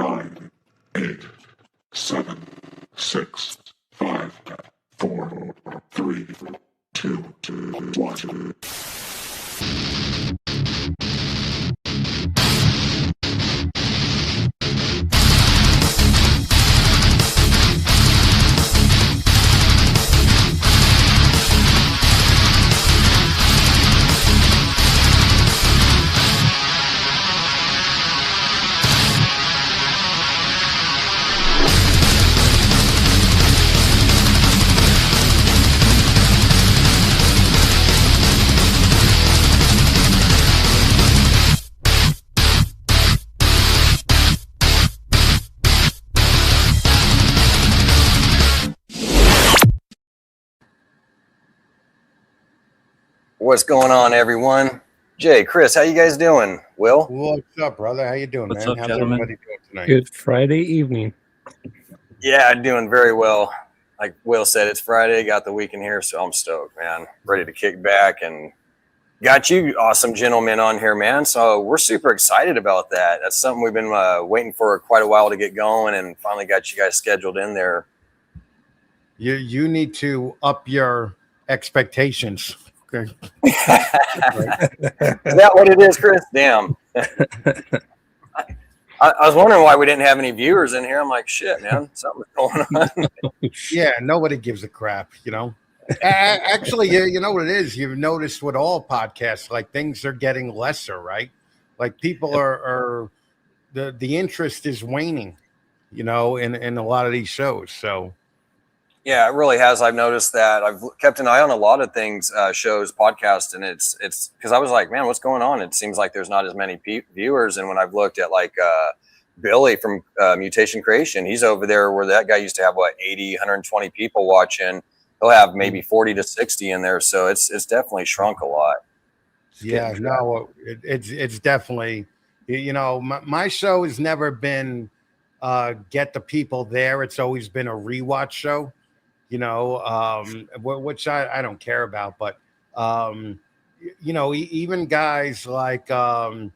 9, 8, 7, 6, 5, 4, 3, 2, 1. What's going on, everyone? Jay, Chris, how you guys doing? Will? What's up, brother? How you doing, What's man? up, How's gentlemen? everybody doing tonight? Good Friday evening. Yeah, doing very well. Like Will said, it's Friday, got the weekend here, so I'm stoked, man. Ready to kick back and got you awesome gentlemen on here, man. So we're super excited about that. That's something we've been waiting for quite a while to get going, and finally got you guys scheduled in there. You need to up your expectations. Okay. Is that what it is, Chris? Damn. I was wondering why we didn't have any viewers in here. I'm like, shit, man, something's going on. Yeah, nobody gives a crap, you know. Actually, you know what it is? You've noticed with all podcasts, like things are getting lesser, right? Like people are the interest is waning, you know, in a lot of these shows. So Yeah, it really has. I've noticed that. I've kept an eye on a lot of things, shows, podcasts, and it's because I was like, man, what's going on? It seems like there's not as many viewers. And when I've looked at like Billy from Mutation Creation, he's over there where that guy used to have, 80, 120 people watching. He'll have maybe 40 to 60 in there. So it's definitely shrunk a lot. yeah, no, it's definitely, you know, my show has never been get the people there. It's always been a rewatch show. You know, which I don't care about, but you know, even guys like MJ,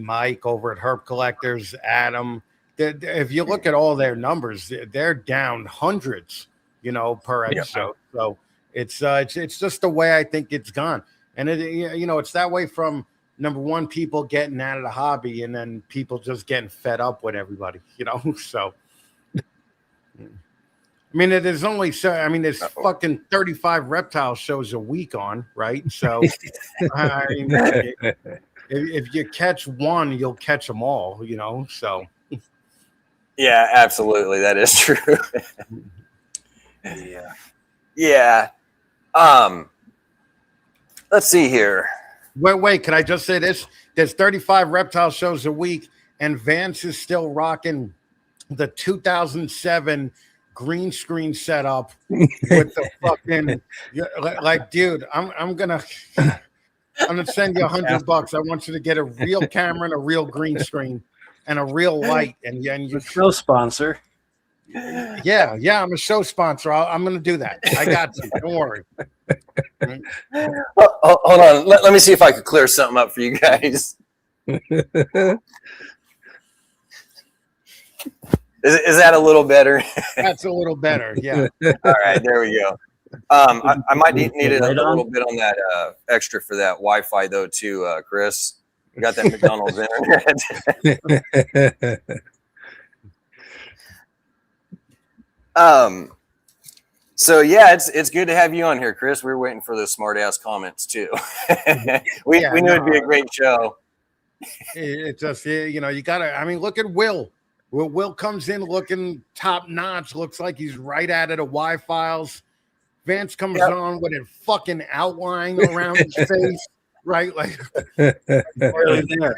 Mike over at Herb Collectors, Adam. If you look at all their numbers, they're down hundreds, you know, per episode. Yeah. So it's just the way I think it's gone, and you know, it's that way from number one, people getting out of the hobby, and then people just getting fed up with everybody, you know, so. I mean, there's only there's fucking 35 reptile shows a week on, right? So, I mean, if you catch one, you'll catch them all, you know. So, yeah, absolutely, that is true. Yeah. Let's see here. Wait. Can I just say this? There's 35 reptile shows a week, and Vance is still rocking the 2007. Green screen setup with the fucking like, dude. I'm gonna send you $100. I want you to get a real camera and a real green screen and a real light. And you show sponsor. Yeah, I'm a show sponsor. I'm gonna do that. I got you. Don't worry. Hold on. Let me see if I could clear something up for you guys. Is that a little better? That's a little better, yeah. All right, there we go. I might need a little bit on that extra for that Wi-Fi though too, Chris. You got that McDonald's internet. So yeah, it's good to have you on here, Chris. We were waiting for those smart ass comments too. we knew it'd be a great show. It's just, you know, you gotta. I mean, look at Will. Will comes in looking top notch. Looks like he's right out of the Y files. Vance comes on with a fucking outline around his face, right? Like barely there.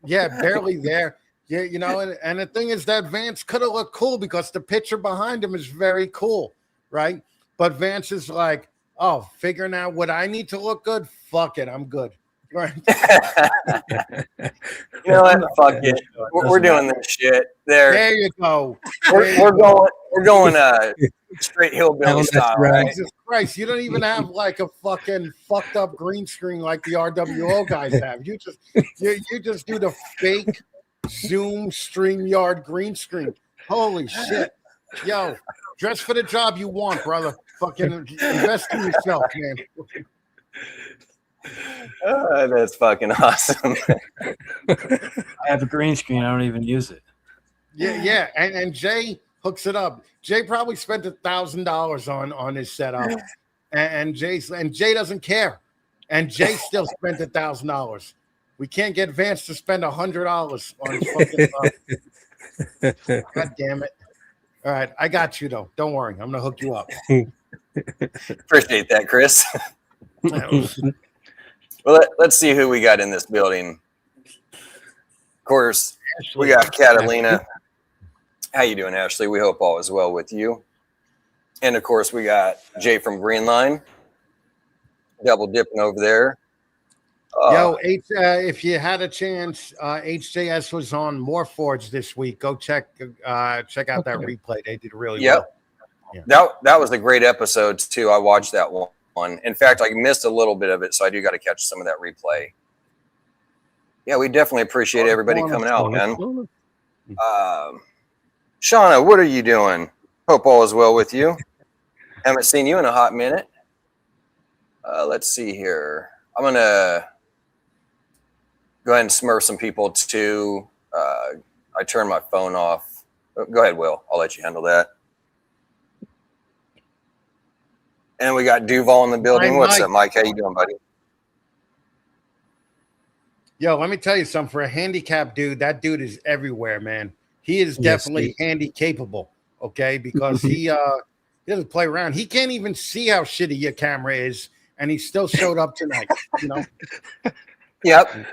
Yeah, barely there. Yeah, you know, and the thing is that Vance could have looked cool because the picture behind him is very cool, right? But Vance is like, oh, figuring out what I need to look good. Fuck it, I'm good. Right. You know what? Fuck it. We're doing this shit. There you go. We're going straight hillbilly style. Right? Jesus Christ, you don't even have like a fucking fucked up green screen like the RWO guys have. You just do the fake Zoom, StreamYard, green screen. Holy shit. Yo, dress for the job you want, brother. Fucking invest in yourself, man. That's fucking awesome. I have a green screen. I don't even use it. Yeah. And Jay hooks it up. Jay probably spent $1,000 on his setup. And Jay doesn't care. And Jay still spent $1,000. We can't get Vance to spend $100 on his fucking God damn it. All right, I got you though. Don't worry. I'm gonna hook you up. Appreciate that, Chris. Well, let's see who we got in this building. Of course, we got Catalina. How you doing, Ashley? We hope all is well with you. And of course, we got Jay from Greenline, double dipping over there. Yo, if you had a chance, HJS was on Morphs-Forge this week. Go check out that replay. They did really well. Yeah. That was a great episode too. I watched that one. In fact, I missed a little bit of it, so I do got to catch some of that replay. Yeah, we definitely appreciate everybody coming out, man. Shauna, what are you doing? Hope all is well with you. Haven't seen you in a hot minute. Let's see here. I'm gonna go ahead and smurf some people too. I turned my phone off. Go ahead, Will. I'll let you handle that. And we got Duval in the building. Hi, What's Mike. up, Mike? How you doing, buddy? Yo, let me tell you something. For a handicapped dude, that dude is everywhere, man. He is definitely handy capable, okay? Because he doesn't play around. He can't even see how shitty your camera is, and he still showed up tonight, you know? Yep.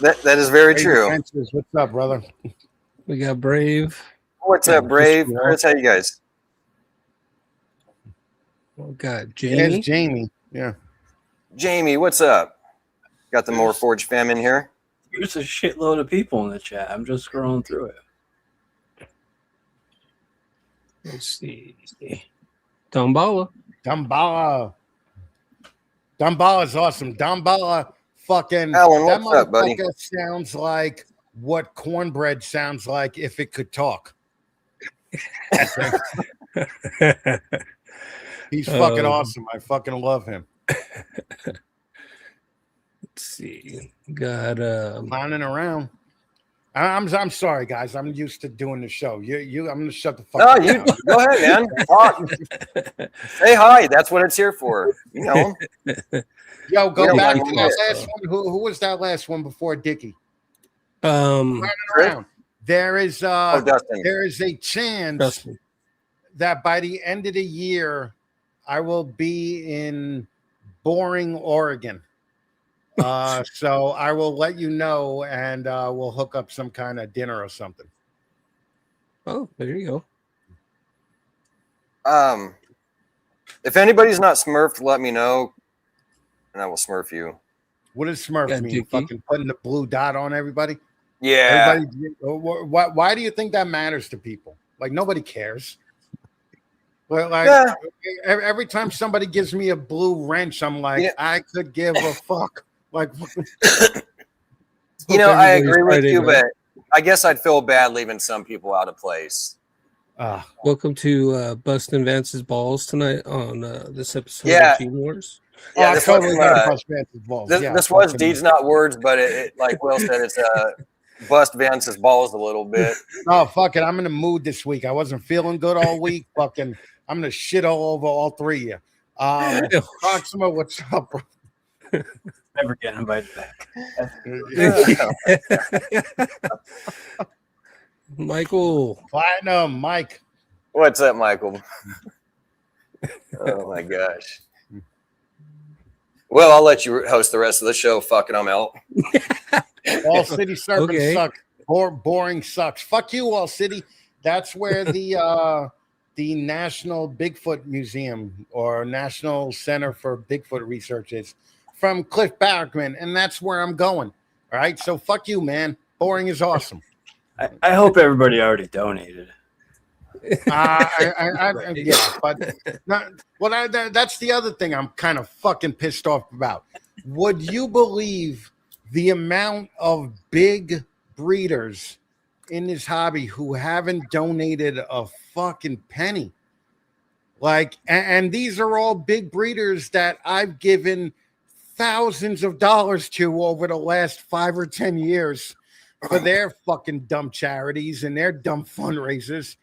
That is very true. What's up, brother? We got Brave. What's up, Brave? Chris, how you guys? We got Jamie. There's Jamie. Yeah. Jamie, what's up? Got the Morphs-Forge fam in here. There's a shitload of people in the chat. I'm just scrolling through it. Let's see. Dambala is awesome. Dambala fucking Alan, that what's up, buddy? motherfucker sounds like what cornbread sounds like if it could talk. He's fucking awesome. I fucking love him. Let's see. Got Clowning around. I'm sorry, guys. I'm used to doing the show. I'm gonna shut the fuck No, up. you go ahead, man. Talk. Say hi. That's what it's here for. You know. Yo, go Yeah, back man, to that last one. Who was that last one before Dickie? Dustin. There is Dustin. there is a chance that by the end of the year I will be in Boring, Oregon. So I will let you know, and we'll hook up some kind of dinner or something. Oh, there you go. If anybody's not smurfed, let me know, and I will smurf you. What does smurf mean? Dickie. Fucking putting the blue dot on everybody? Yeah. Why do you think that matters to people? Like, nobody cares. Well, every time somebody gives me a blue wrench, I'm like, I could give a fuck. Like, you know, I agree with you, but I guess I'd feel bad leaving some people out of place. Welcome to Bustin' Vance's Balls tonight on this episode of Gene Wars. Yeah, this totally this was deeds, not words, but it like Will said, it's bust Vance's balls a little bit. Oh, fuck it. I'm in the mood this week. I wasn't feeling good all week. Fucking, I'm going to shit all over all three of you. Proxima, what's up, bro? Never get invited back. Michael. Platinum, Mike. What's up, Michael? Oh, my gosh. Well, I'll let you host the rest of the show. Fucking, I'm out. All City Serpents suck. Boring sucks. Fuck you, All City. That's where the National Bigfoot Museum or National Center for Bigfoot Research is from Cliff Barrickman, and that's where I'm going. All right, so fuck you, man. Boring is awesome. I hope everybody already donated. Yeah, but that's the other thing I'm kind of fucking pissed off about. Would you believe the amount of big breeders in this hobby who haven't donated a fucking penny. Like, and these are all big breeders that I've given thousands of dollars to over the last 5 or 10 years for their fucking dumb charities and their dumb fundraisers.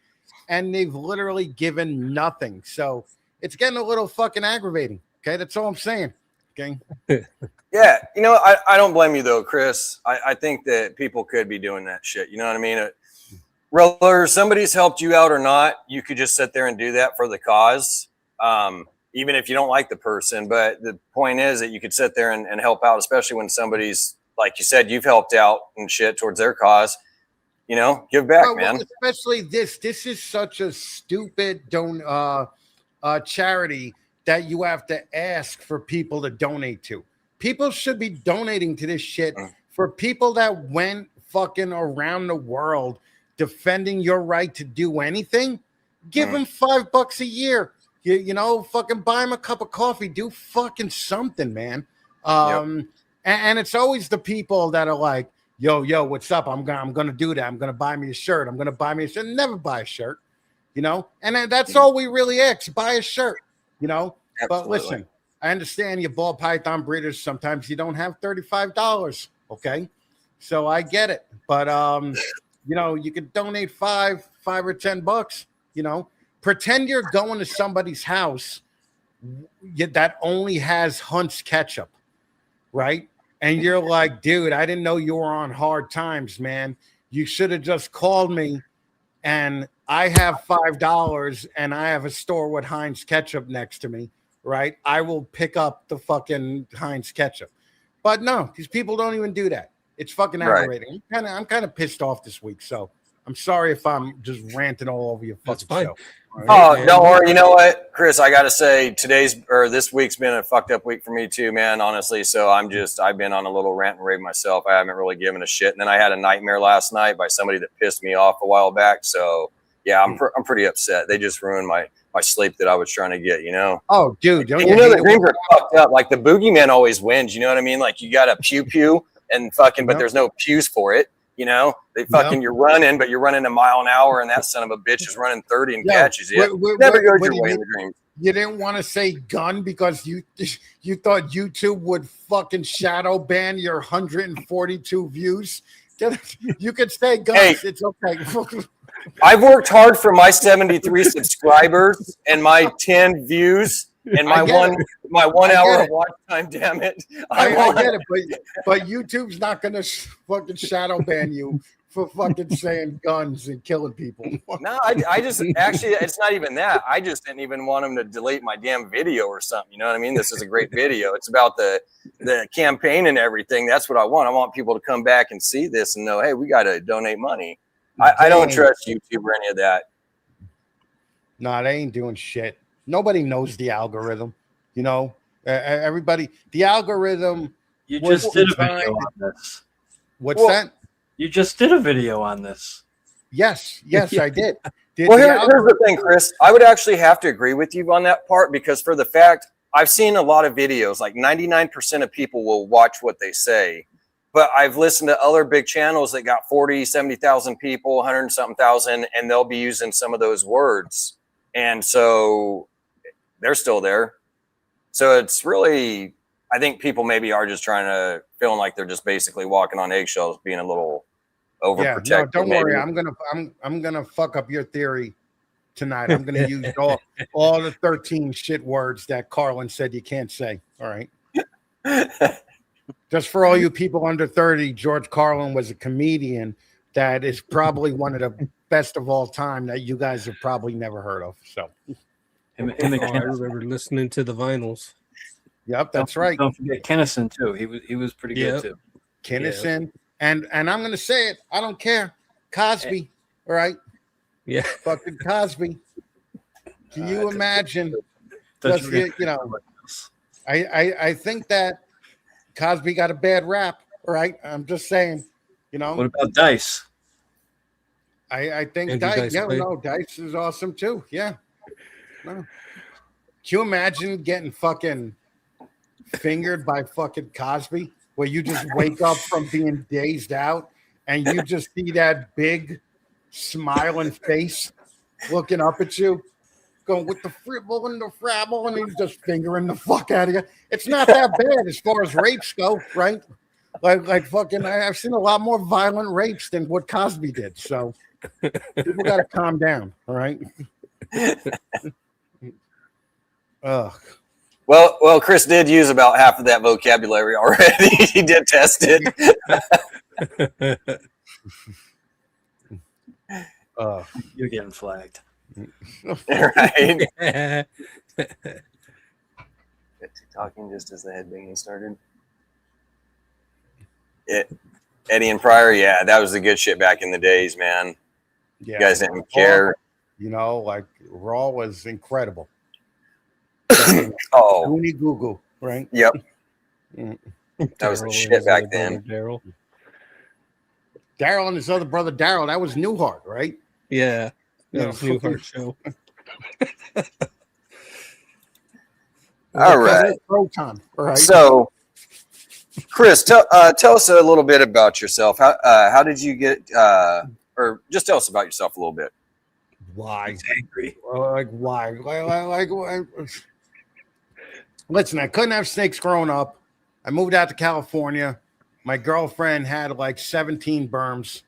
And they've literally given nothing. So it's getting a little fucking aggravating. Okay. That's all I'm saying. Okay. Yeah, I don't blame you though, Chris. I think that people could be doing that shit. You know what I mean? Whether somebody's helped you out or not, you could just sit there and do that for the cause, even if you don't like the person. But the point is that you could sit there and help out, especially when somebody's, like you said, you've helped out and shit towards their cause. Give back, man. Especially this is such a stupid charity that you have to ask for people to donate to. People should be donating to this shit for people that went fucking around the world defending your right to do anything. Give them $5 a year. Fucking buy them a cup of coffee. Do fucking something, man. And it's always the people that are like, yo, what's up? I'm gonna do that. I'm gonna buy me a shirt. I'm gonna buy me a shirt. Never buy a shirt, and that's all we really ask. Buy a shirt, Absolutely. But listen, I understand you ball python breeders. Sometimes you don't have $35. Okay. So I get it. But you could donate $5 or $10, pretend you're going to somebody's house that only has Hunt's ketchup, right? And you're like, dude, I didn't know you were on hard times, man. You should have just called me, and I have $5 and I have a store with Heinz ketchup next to me, right? I will pick up the fucking Heinz ketchup. But no, these people don't even do that. It's fucking aggravating. Right. I'm kind of pissed off this week, so I'm sorry if I'm just ranting all over your fucking show. Right? Oh, don't worry. You know what, Chris? I got to say, this week's been a fucked up week for me too, man. Honestly, so I've been on a little rant and rave myself. I haven't really given a shit, and then I had a nightmare last night by somebody that pissed me off a while back. So yeah, I'm pretty upset. They just ruined my sleep that I was trying to get. Oh, dude, don't the dreams are fucked up. Like the boogeyman always wins. You know what I mean? Like you got a pew and fucking, but there's no pews for it. They fucking, you're running, but you're running a mile an hour, and that son of a bitch is running 30 and catches you. Never goes your way in the dream. You didn't want to say gun because you thought YouTube would fucking shadow ban your 142 views. You could say guns. Hey, it's okay. I've worked hard for my 73 subscribers and my 10 views. And my 1 hour of watch time, damn it. I get it, but YouTube's not going to fucking shadow ban you for fucking saying guns and killing people. No, I just actually, it's not even that. I just didn't even want them to delete my damn video or something. You know what I mean? This is a great video. It's about the campaign and everything. That's what I want. I want people to come back and see this and know, hey, we got to donate money. I don't trust YouTube or any of that. No, they ain't doing shit. Nobody knows the algorithm, everybody, the algorithm. You just did a video on this. What's that? You just did a video on this. Yes, I did. Here's the thing, Chris. I would actually have to agree with you on that part because for the fact I've seen a lot of videos, like 99% of people will watch what they say. But I've listened to other big channels that got 40, 70,000 people, 100 and something thousand, and they'll be using some of those words. And so they're still there. So it's really, I think people maybe are just feeling like they're just basically walking on eggshells, being a little overprotective. Yeah, no, don't worry. I'm gonna fuck up your theory tonight. I'm gonna use all the 13 shit words that Carlin said you can't say. All right. Just for all you people under 30, George Carlin was a comedian that is probably one of the best of all time that you guys have probably never heard of. So I remember listening to the vinyls. Yep, that's right. Don't forget Kennison too. He was pretty good too. Kennison, and I'm gonna say it. I don't care. Cosby, all right? Yeah, fucking Cosby. Can you imagine? I think that Cosby got a bad rap. All right, I'm just saying. What about Dice? I think Dice. Dice is awesome too. Yeah. No. Can you imagine getting fucking fingered by fucking Cosby? where you just wake up from being dazed out and you just see that big smiling face looking up at you, going with the fribble and the frabble, and he's just fingering the fuck out of you. It's not that bad as far as rapes go, right? Like fucking, I've seen a lot more violent rapes than what Cosby did. So people got to calm down, all right? Ugh. Well, Chris did use about half of that vocabulary already. He did test it. You're getting flagged. Right. Talking just as the headbanging started. Eddie and Pryor, yeah, that was the good shit back in the days, man. Yeah, you guys didn't care. You know, like Raw was incredible. Oh, Goonie Goo Goo, right? Yep. That was the shit back then. Daryl and his other brother Daryl. That was Newhart, right? Yeah, that was Newhart show. All right. Proton. All right. So, Chris, tell us a little bit about yourself. How did you get, or just tell us about yourself a little bit. Why? He's angry. Like why? Like listen, I couldn't have snakes growing up. I moved out to California. My girlfriend had like 17 berms,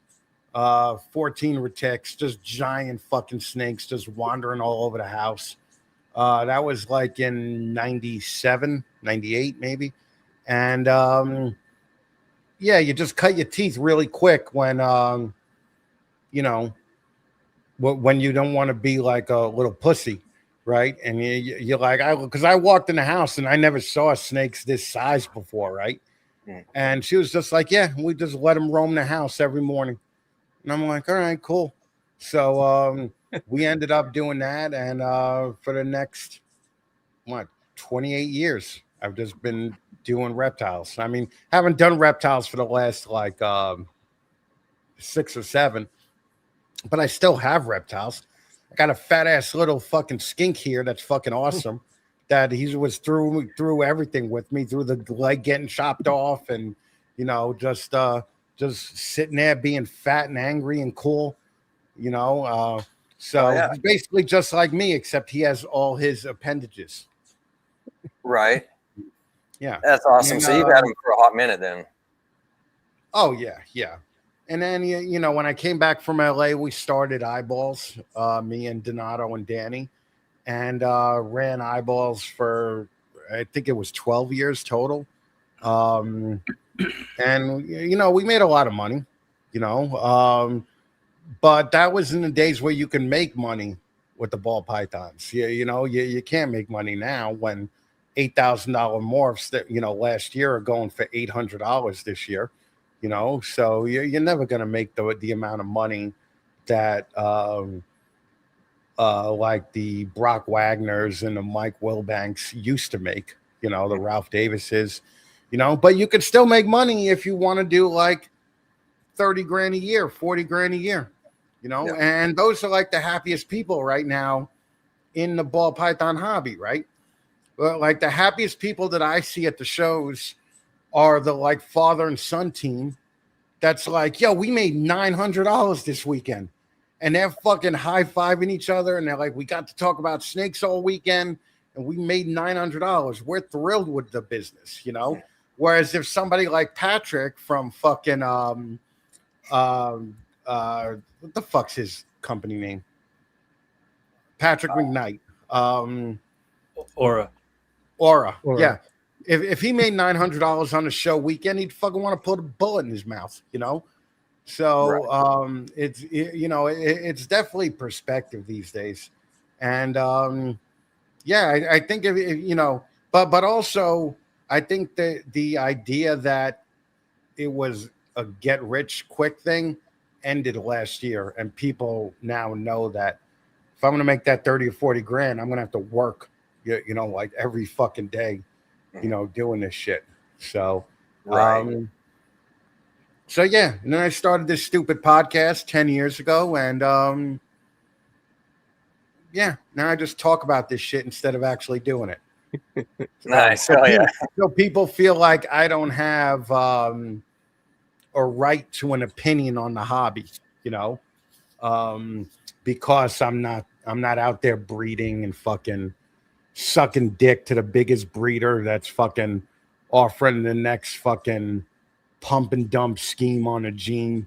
14 retics, just giant fucking snakes just wandering all over the house. That was like in 97, 98 maybe. And yeah, you just cut your teeth really quick when you know, when you don't want to be like a little pussy, right? And you're like, because I walked in the house and I never saw snakes this size before, right? And she was just like, yeah, we just let them roam the house every morning. And I'm like, all right, cool. So we ended up doing that. And for the next, 28 years, I've just been doing reptiles. I mean, haven't done reptiles for the last like 6 or 7. But I still have reptiles. I got a fat ass little fucking skink here that's fucking awesome. That he was through everything with me, through the leg getting chopped off, and you know, just sitting there being fat and angry and cool, you know. So he's basically just like me, except he has all his appendages. Right. Yeah. That's awesome. And, so you've had him for a hot minute then. Oh yeah, yeah. And then, you know, when I came back from LA, we started Eyeballs, me and Donato and Danny, and ran Eyeballs for, I think it was 12 years total. And, you know, we made a lot of money, you know, but that was in the days where you can make money with the ball pythons. You know, you can't make money now when $8,000 morphs that, you know, last year are going for $800 this year. You know, so you're never going to make the amount of money that like the Brock Wagners and the Mike Wilbanks used to make, you know, the Ralph Davises, you know, but you could still make money if you want to do like 30 grand a year, 40 grand a year, you know, and those are like the happiest people right now in the ball python hobby, right? Well, like the happiest people that I see at the shows are the like father and son team that's like, yo, we made $900 this weekend. And they're fucking high-fiving each other. And they're like, we got to talk about snakes all weekend and we made $900. We're thrilled with the business, you know? Whereas if somebody like Patrick from fucking, what the fuck's his company name? Patrick McKnight. Aura. Yeah. If he made $900 on the show weekend, he'd fucking want to put a bullet in his mouth, you know? So it's definitely perspective these days. And I think if you know, but also I think that the idea that it was a get rich quick thing ended last year, and people now know that if I'm going to make that 30 or 40 grand, I'm going to have to work, you know, like every fucking day, you know, doing this shit. So, so yeah, and then I started this stupid podcast 10 years ago, and now I just talk about this shit instead of actually doing it. Nice. So, Oh yeah. so people feel like I don't have a right to an opinion on the hobby, you know, because I'm not out there breeding and fucking sucking dick to the biggest breeder that's fucking offering the next fucking pump and dump scheme on a gene.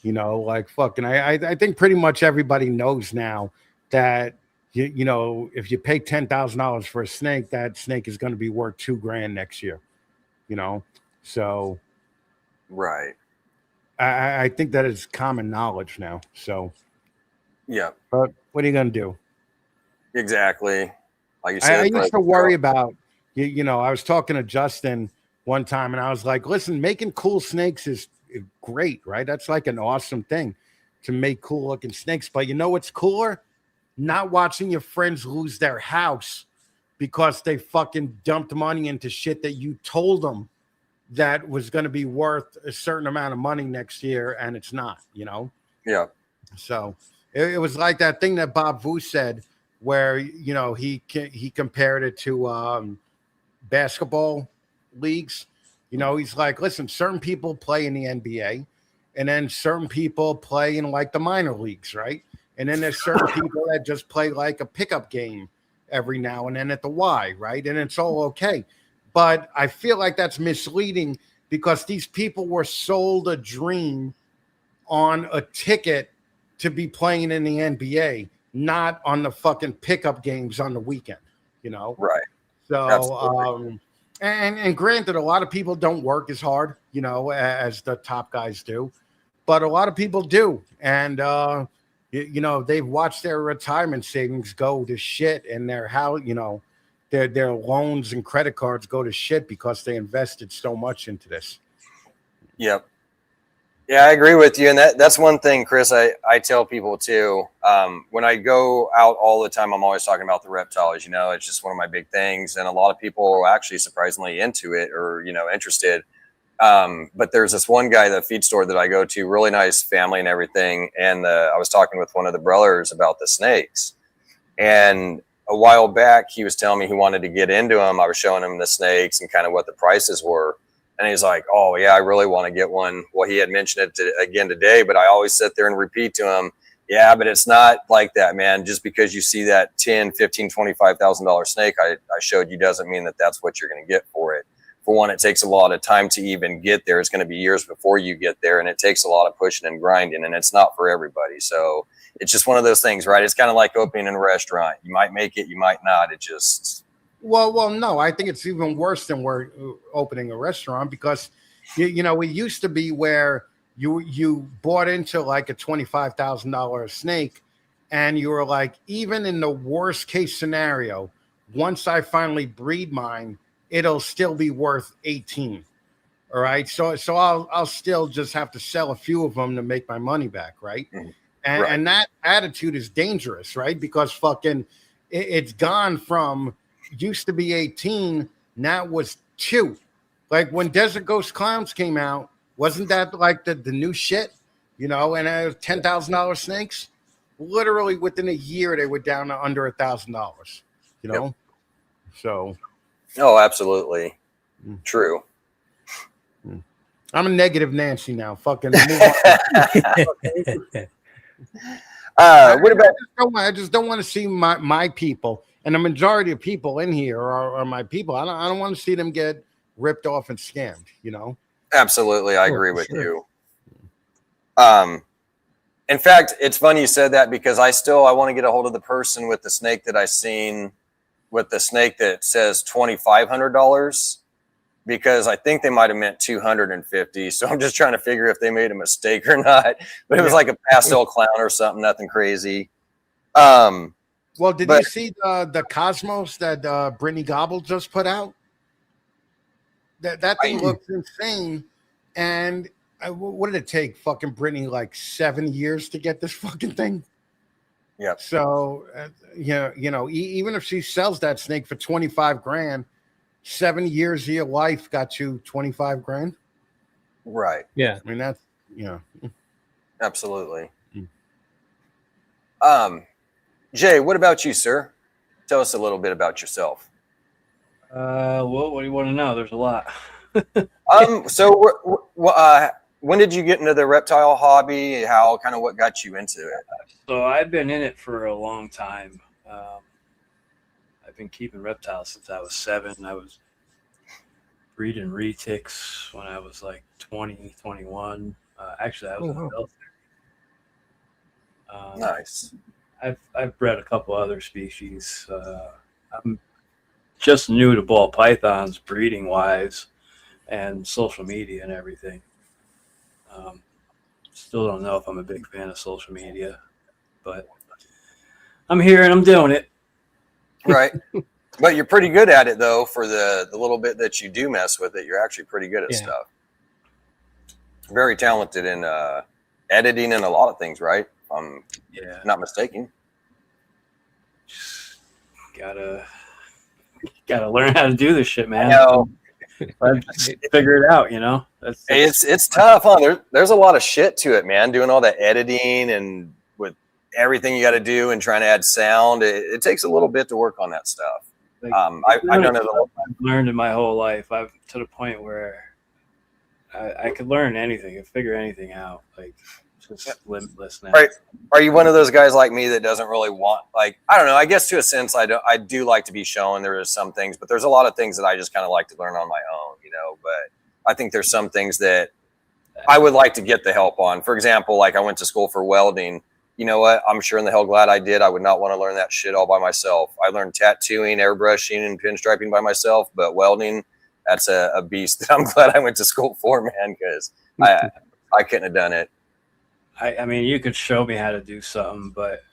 You know, like fucking, I think pretty much everybody knows now that you know, if you pay $10,000 for a snake, that snake is going to be worth $2,000 next year. You know, so Right. I think that is common knowledge now. So, Yeah. but what are you going to do? Exactly. Like you I said, used to worry about you know, I was talking to Justin one time and I was like, listen, making cool snakes is great, right? That's like an awesome thing to make cool looking snakes. But you know what's cooler? Not watching your friends lose their house because they fucking dumped money into shit that you told them that was going to be worth a certain amount of money next year and it's not, you know? Yeah. So it was like that thing that Bob Vu said where, you know, he compared it to basketball leagues. You know, he's like, listen, certain people play in the NBA and then certain people play in like the minor leagues, right? And then there's certain people that just play like a pickup game every now and then at the Y, right? And it's all okay. But I feel like that's misleading because these people were sold a dream on a ticket to be playing in the NBA, not on the fucking pickup games on the weekend, you know? Right. So, Absolutely. and granted, a lot of people don't work as hard, you know, as the top guys do, but a lot of people do. And, you know, they've watched their retirement savings go to shit and their house, you know, their loans and credit cards go to shit because they invested so much into this. Yep. Yeah, I agree with you. And that's one thing, Chris, I tell people too. When I go out all the time, I'm always talking about the reptiles, you know, it's just one of my big things. And a lot of people are actually surprisingly into it or, you know, interested. But there's this one guy, the feed store that I go to, really nice family and everything. And I was talking with one of the brothers about the snakes. And a while back, he was telling me he wanted to get into them. I was showing him the snakes and kind of what the prices were. And he's like, oh, yeah, I really want to get one. Well, he had mentioned it again today, but I always sit there and repeat to him, yeah, but it's not like that, man. Just because you see that $10,000, $15,000, $25,000 snake I showed you doesn't mean that that's what you're going to get for it. For one, it takes a lot of time to even get there. It's going to be years before you get there, and it takes a lot of pushing and grinding, and it's not for everybody. So it's just one of those things, right? It's kind of like opening in a restaurant. You might make it, you might not. It just... Well, no, I think it's even worse than we're opening a restaurant because, you know, it used to be where you bought into like a $25,000 snake and you were like, even in the worst case scenario, once I finally breed mine, it'll still be worth 18. All right. So I'll still just have to sell a few of them to make my money back. Right. Mm-hmm. And that attitude is dangerous, right? Because fucking it's gone from used to be 18, now it was 2. Like when Desert Ghost Clowns came out, wasn't that like the new shit? You know, and $10,000 snakes. Literally within a year, they were down to under $1,000. You know, so. Oh, absolutely, true. I'm a negative Nancy now. Fucking. What about? I just don't want to see my people, and the majority of people in here are my people. I don't want to see them get ripped off and scammed. You know. Absolutely, I agree with you. In fact, it's funny you said that because I want to get a hold of the person with the snake that I seen with the snake that says $2,500 because I think they might have meant 250. So I'm just trying to figure if they made a mistake or not. But it was like a pastel clown or something, nothing crazy. Well, did you see the Cosmos that Brittany Gobble just put out? That thing looks insane. And what did it take? Fucking Brittany like 7 years to get this fucking thing. Yeah. So you know, even if she sells that snake for $25,000, 7 years of your life got you $25,000. Right. Yeah. I mean that's Absolutely. Jay, what about you, sir? Tell us a little bit about yourself. What do you want to know? There's a lot. So when did you get into the reptile hobby? What got you into it? So I've been in it for a long time. I've been keeping reptiles since I was 7. I was breeding retics when I was like 20, 21. Actually, I was in the military. Nice. I've bred a couple other species. I'm just new to ball pythons breeding wise and social media and everything. Still don't know if I'm a big fan of social media, but I'm here and I'm doing it. Right. But you're pretty good at it though. For the little bit that you do mess with it, you're actually pretty good at stuff. Very talented in editing and a lot of things, right? Yeah, not mistaken. Just gotta learn how to do this shit, man. I figure it out, you know. It's tough, huh? There's a lot of shit to it, man. Doing all that editing and with everything you got to do and trying to add sound, it takes a little bit to work on that stuff. Like, I've done it. I've learned in my whole life. I've to the point where I could learn anything and figure anything out. Like just limitless now. Right? Are you one of those guys like me that doesn't really want, like, I don't know, I guess to a sense I do like to be shown. There is some things, but there's a lot of things that I just kind of like to learn on my own, you know. But I think there's some things that I would like to get the help on. For example, like I went to school for welding. You know what? I'm sure in the hell glad I did. I would not want to learn that shit all by myself. I learned tattooing, airbrushing, and pinstriping by myself, but welding, that's a beast that I'm glad I went to school for, man, because I couldn't have done it. I mean, you could show me how to do something, but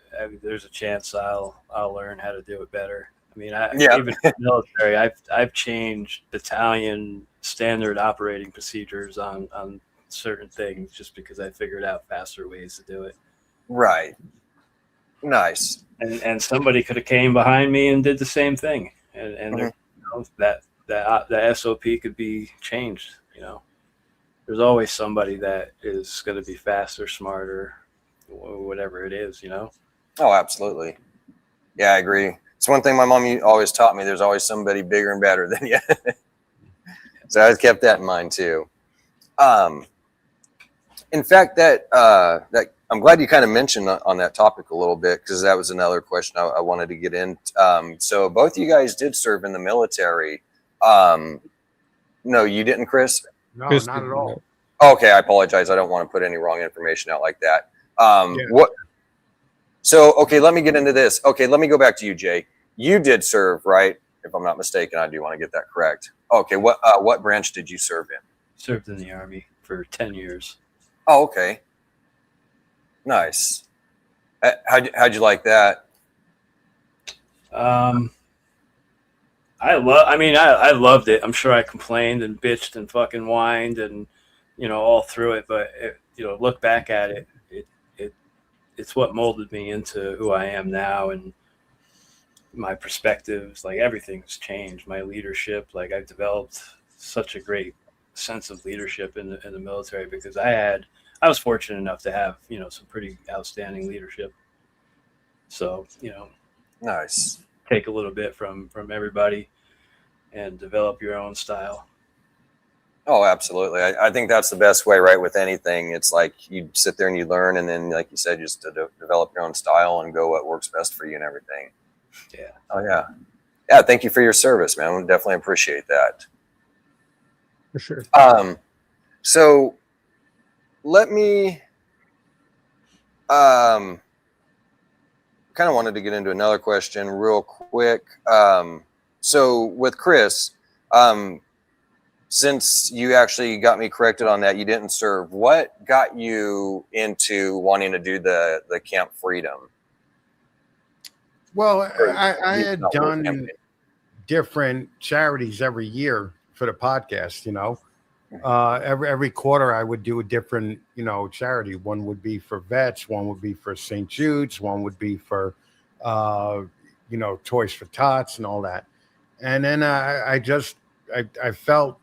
there's a chance I'll learn how to do it better. I mean, even in the military, I've changed battalion standard operating procedures on certain things just because I figured out faster ways to do it. Right. Nice. And somebody could have came behind me and did the same thing, and you know, that SOP could be changed. You know, there's always somebody that is going to be faster, smarter, whatever it is. You know. Oh, absolutely. Yeah, I agree. It's one thing my mom always taught me. There's always somebody bigger and better than you. So I kept that in mind too. In fact, that I'm glad you kind of mentioned on that topic a little bit, because that was another question I wanted to get in. So both of you guys did serve in the military. No, you didn't, Chris? No, Chris not at all. Okay, I apologize. I don't want to put any wrong information out like that. What? So, okay, let me get into this. Okay, let me go back to you, Jay. You did serve, right? If I'm not mistaken, I do want to get that correct. Okay, what branch did you serve in? Served in the Army for 10 years. Oh, okay. Nice. How'd you like that? I loved it. I'm sure I complained and bitched and fucking whined and, you know, all through it. But look back at it, it's what molded me into who I am now, and my perspectives. Like, everything's changed. My leadership, like, I've developed such a great sense of leadership in the military, because I was fortunate enough to have, you know, some pretty outstanding leadership. So, you know, nice. Take a little bit from everybody and develop your own style. Oh, absolutely. I think that's the best way, right? With anything, it's like you sit there and you learn, and then, like you said, just to develop your own style and go what works best for you and everything. Yeah. Oh, yeah. Yeah. Thank you for your service, man. We definitely appreciate that. For sure. So let me kind of wanted to get into another question real quick. So with Chris, since you actually got me corrected on that, you didn't serve. What got you into wanting to do the Camp Freedom? Well, I had done different charities every year for the podcast, you know. Every quarter I would do a different, you know, charity. One would be for vets, one would be for St. Jude's, one would be for, you know, Toys for Tots and all that. And then I felt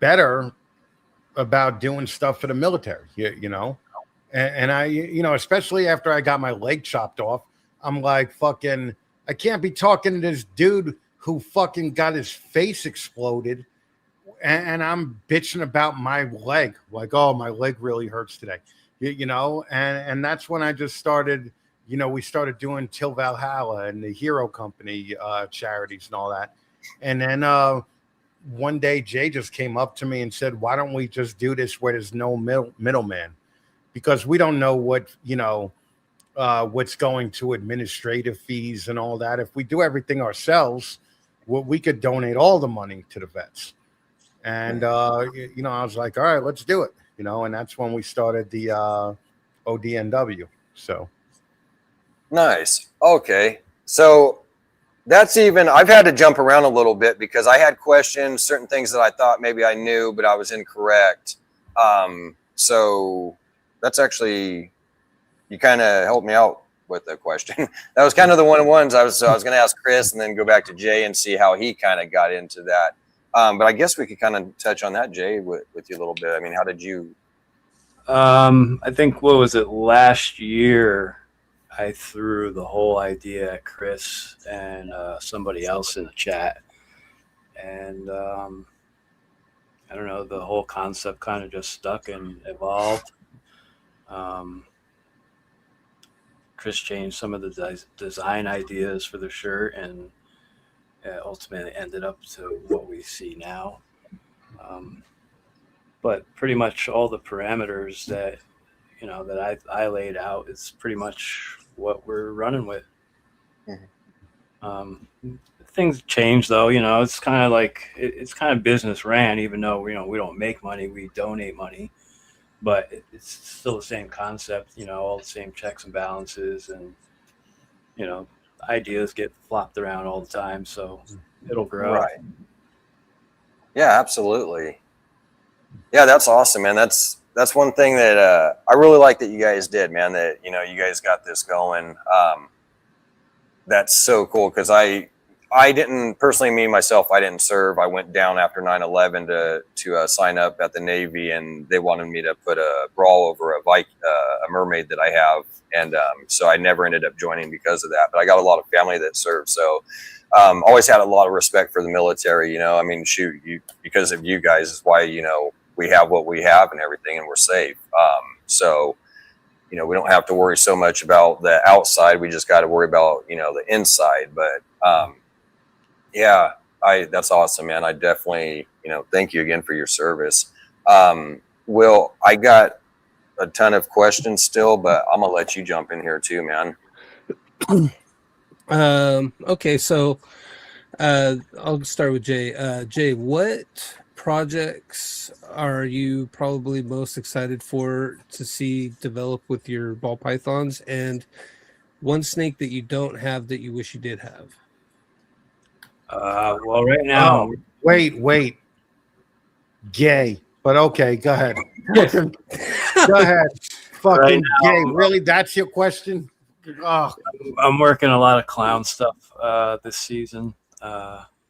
better about doing stuff for the military, you know. And I, you know, especially after I got my leg chopped off, I'm like, fucking, I can't be talking to this dude who fucking got his face exploded, and I'm bitching about my leg. Like, oh, my leg really hurts today, you know. And that's when I just started. You know, we started doing Till Valhalla and the Hero Company charities and all that. And then one day Jay just came up to me and said, why don't we just do this where there's no middleman? Because we don't know what, you know, what's going to administrative fees and all that. If we do everything ourselves, we could donate all the money to the vets. And, you know, I was like, all right, let's do it. You know, and that's when we started the ODNW. So. Nice. Okay. So that's even, I've had to jump around a little bit because I had questions, certain things that I thought maybe I knew, but I was incorrect. So that's actually, you kind of helped me out with the question. That was kind of the one-on-ones I was going to ask Chris and then go back to Jay and see how he kind of got into that. But I guess we could kind of touch on that, Jay, with you a little bit. I mean, how did you? I think, what was it, last year, I threw the whole idea at Chris and somebody else in the chat. And I don't know, the whole concept kind of just stuck and evolved. Chris changed some of the design ideas for the shirt, and ultimately ended up to what we see now. But pretty much all the parameters that, you know, that I laid out is pretty much what we're running with. Mm-hmm. Things change though, you know. It's kind of like it's kind of business ran, even though, you know, we don't make money, we donate money, but it's still the same concept, you know, all the same checks and balances, and, you know, ideas get flopped around all the time, so it'll grow. Right. Yeah, absolutely. Yeah, that's awesome, man. That's one thing that I really like that you guys did, man, that, you know, you guys got this going. That's so cool, because I didn't personally, me myself, I didn't serve. I went down after 9/11 to sign up at the Navy, and they wanted me to put a brawl over a mermaid that I have, and so I never ended up joining because of that. But I got a lot of family that served, so always had a lot of respect for the military. You know, I mean, shoot, because of you guys is why, you know, we have what we have and everything, and we're safe. So, you know, we don't have to worry so much about the outside. We just got to worry about, you know, the inside. But yeah, that's awesome, man. I definitely, you know, thank you again for your service. Will, I got a ton of questions still, but I'm gonna let you jump in here too, man. Okay, so I'll start with Jay. Jay, what projects are you probably most excited for to see develop with your ball pythons, and one snake that you don't have that you wish you did have? Well, right now, wait, gay. But okay, go ahead. Go ahead. Fucking right now, gay. Really? That's your question? Oh. I'm working a lot of clown stuff this season.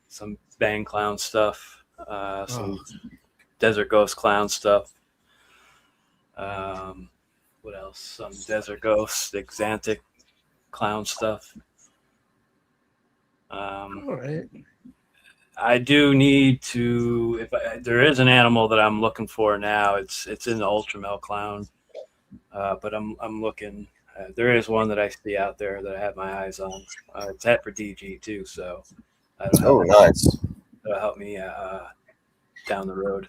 Some Bang clown stuff. Some Desert Ghost clown stuff. What else? Some Desert Ghost, Xanthic clown stuff. All right. I do need to. There is an animal that I'm looking for now. It's in the Ultramel clown, but I'm looking. There is one that I see out there that I have my eyes on. It's at for DG too, so Nice. That'll help me down the road.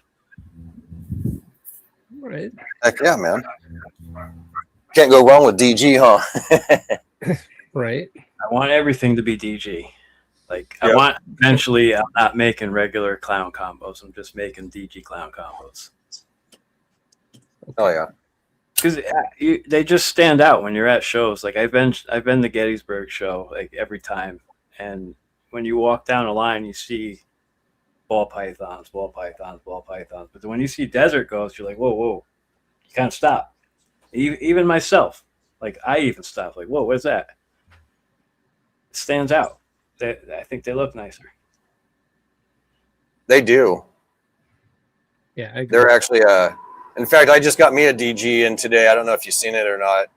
All right. Heck yeah, man. Can't go wrong with DG, huh? Right. I want everything to be DG. Like, I want, eventually, I'm not making regular clown combos. I'm just making DG clown combos. Oh yeah. Because they just stand out when you're at shows. Like, I've been to Gettysburg show like every time, and when you walk down a line, you see ball pythons. But when you see Desert Ghosts, you're like, whoa, you kind of stop. Even myself, like, I even stop. Like, whoa, what's that? It stands out. I think they look nicer. They do. Yeah, they're actually. In fact, I just got me a DG in today. I don't know if you've seen it or not.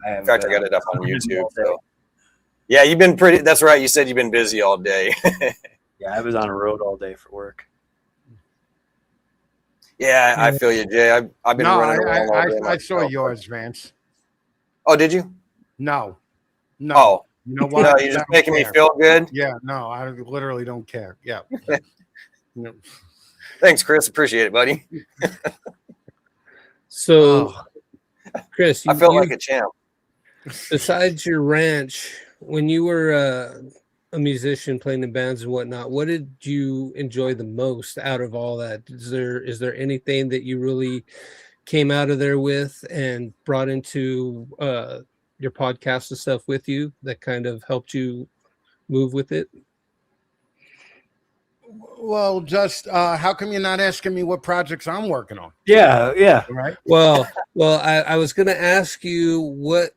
In fact, I got it up on YouTube. So. Yeah, you've been pretty. That's right. You said you've been busy all day. Yeah, I was on the road all day for work. Yeah, I feel you, Jay. I've been No, running around all day. I saw myself. yours, Vance. Oh, did you? No. Oh, You know what? no, you're just making me feel good. Yeah, no, I literally don't care. Yeah. No. Thanks, Chris. Appreciate it, buddy. So, Chris, I felt like a champ. besides your ranch, when you were a musician playing in bands and whatnot, what did you enjoy the most out of all that? Is there anything that you really came out of there with and brought into your podcast and stuff with you that kind of helped you move with it? Well, just how come you're not asking me what projects I'm working on? Yeah. Right. Well, I was going to ask you what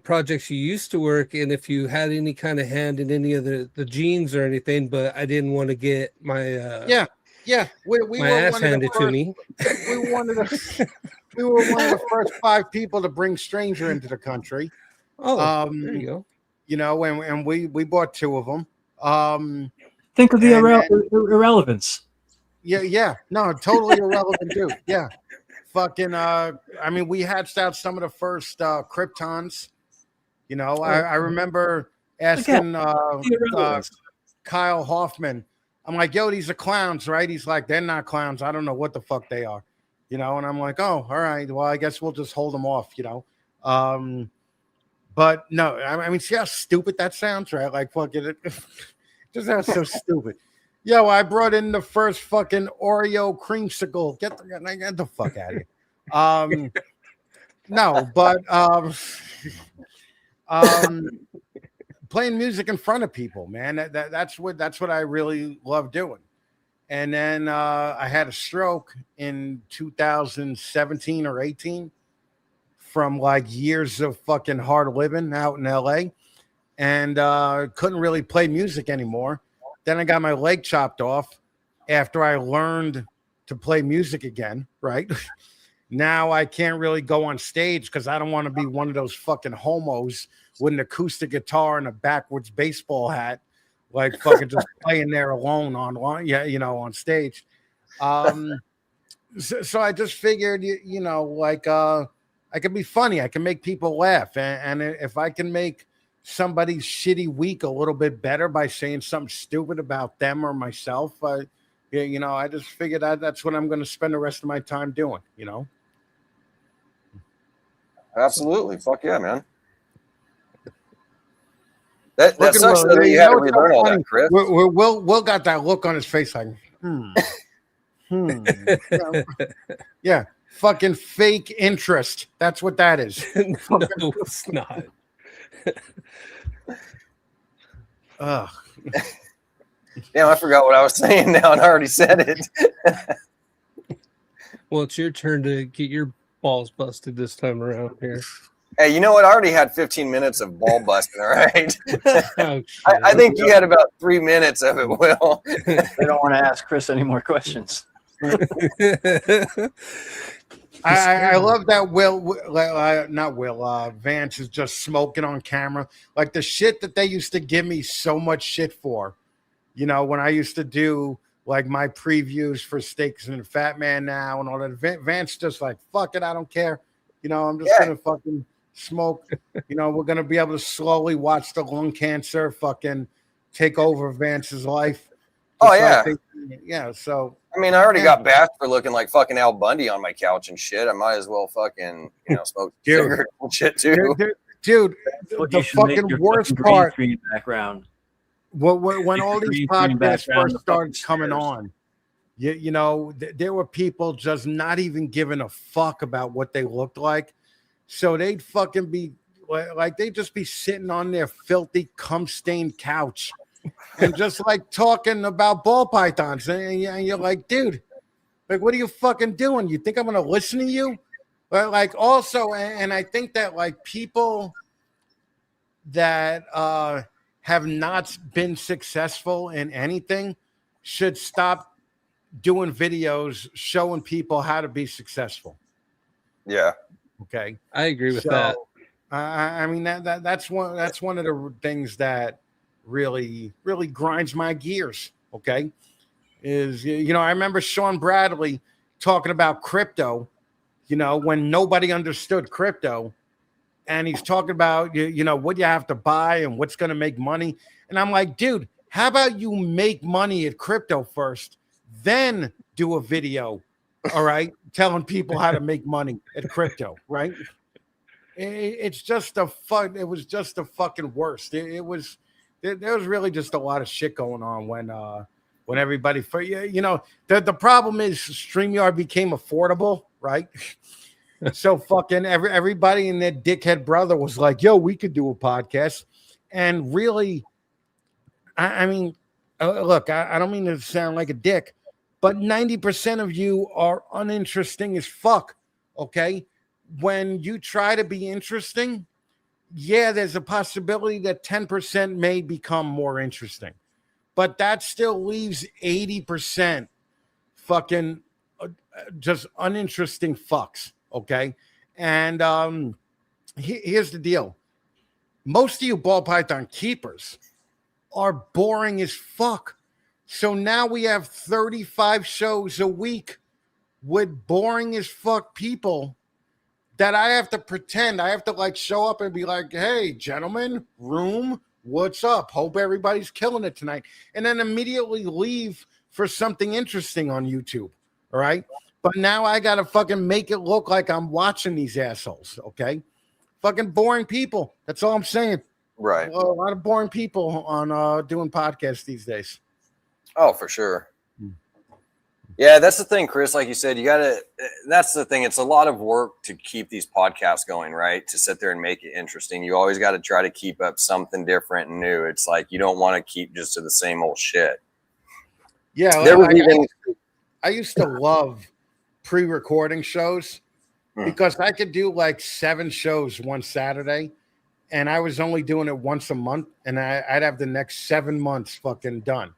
projects you used to work in, if you had any kind of hand in any of the genes or anything, but I didn't want to get my we my were ass one of the handed to first, me. we were one of the first 5 people to bring Stranger into the country. Oh, there you go. You know, and we bought 2 of them. Think of the irrelevance. Yeah, no, totally irrelevant, dude. Yeah, fucking. I mean, we hatched out some of the first Kryptons. You know, I remember asking Kyle Hoffman. I'm like, yo, these are clowns, right? He's like, they're not clowns. I don't know what the fuck they are. You know, and I'm like, oh, all right. Well, I guess we'll just hold them off. You know, but no, I mean, see how stupid that sounds, right? Like, fucking it. Just sounds so stupid. Yo, I brought in the first fucking Oreo creamsicle. Get the fuck out of here. No, but playing music in front of people, man. That's what I really love doing. And then I had a stroke in 2017 or 18 from like years of fucking hard living out in LA. And couldn't really play music anymore. Then I got my leg chopped off after I learned to play music again, right? Now I can't really go on stage because I don't want to be one of those fucking homos with an acoustic guitar and a backwards baseball hat, like fucking just playing there alone on stage. So I just figured, you know, like I can be funny. I can make people laugh. And if I can make somebody's shitty week a little bit better by saying something stupid about them or myself, you know, I just figured that's what I'm going to spend the rest of my time doing, you know? Absolutely. Fuck yeah, man. That Look at sucks Will. that you had to relearn all that, Chris. Will got that look on his face like, yeah, fucking fake interest. That's what that is. No, it's not. Ugh. Damn, I forgot what I was saying now, and I already said it. Well, it's your turn to get your balls busted this time around here. Hey, you know what? I already had 15 minutes of ball busting, all right? Oh, I think you had about 3 minutes of it, Will. They don't want to ask Chris any more questions. I love that Vance is just smoking on camera. Like the shit that they used to give me so much shit for, you know, when I used to do like my previews for Steaks and Fat Man Now and all that. Vance just like, fuck it, I don't care. You know, I'm just gonna fucking smoke. You know, we're gonna be able to slowly watch the lung cancer fucking take over Vance's life. Oh yeah. Yeah, so I mean, I already got bashed for looking like fucking Al Bundy on my couch and shit. I might as well fucking, you know, smoke cigarettes and shit too. Dude, the fucking worst part. Background. When all these podcasts first started coming on, you know, there were people just not even giving a fuck about what they looked like. So they'd fucking be like, they'd just be sitting on their filthy cum-stained couch and just like talking about ball pythons. And you're like, dude, like, what are you fucking doing? You think I'm going to listen to you? But like also, and I think that like people that have not been successful in anything should stop doing videos showing people how to be successful. Yeah. Okay. I agree with that. I mean that's one of the things that really grinds my gears. Okay, is I remember Sean Bradley talking about crypto. When nobody understood crypto, and he's talking about what you have to buy and what's going to make money. And I'm like, dude, how about you make money at crypto first, then do a video, all right, telling people how to make money at crypto, right? It's just a fun. It was just the fucking worst. There was really just a lot of shit going on when everybody for the problem is StreamYard became affordable, right? So fucking everybody and their dickhead brother was like, yo, we could do a podcast. And really, I mean, look, I don't mean to sound like a dick, but 90% of you are uninteresting as fuck. Okay. When you try to be interesting, yeah, there's a possibility that 10% may become more interesting, but that still leaves 80% fucking just uninteresting fucks. Okay. And here's the deal. Most of you ball python keepers are boring as fuck. So now we have 35 shows a week with boring as fuck people that I have to pretend. I have to like show up and be like, hey, gentlemen, room, what's up? Hope everybody's killing it tonight. And then immediately leave for something interesting on YouTube. All right. But now I got to fucking make it look like I'm watching these assholes. Okay. Fucking boring people. That's all I'm saying. Right. A lot of boring people on doing podcasts these days. Oh, for sure. Yeah, that's the thing, Chris. Like you said, that's the thing. It's a lot of work to keep these podcasts going, right? To sit there and make it interesting. You always got to try to keep up something different and new. It's like you don't want to keep just to the same old shit. Yeah. I used to love pre-recording shows because I could do like 7 shows one Saturday and I was only doing it once a month and I'd have the next 7 months fucking done.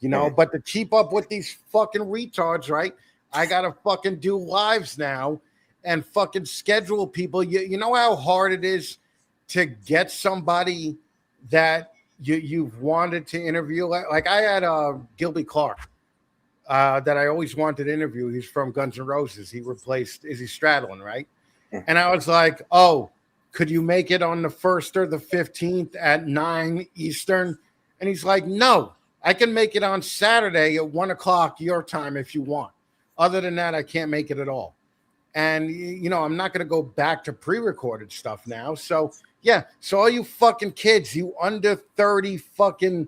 But to keep up with these fucking retards, right? I gotta fucking do lives now and fucking schedule people. You know how hard it is to get somebody that you've wanted to interview. Like I had Gilby Clark that I always wanted to interview. He's from Guns N' Roses. He replaced Izzy Stradlin, right? And I was like, oh, could you make it on the 1st or the 15th at 9 Eastern? And he's like, no. I can make it on Saturday at 1 o'clock your time if you want. Other than that, I can't make it at all. And, I'm not going to go back to pre-recorded stuff now. So, yeah. So all you fucking kids, you under 30 fucking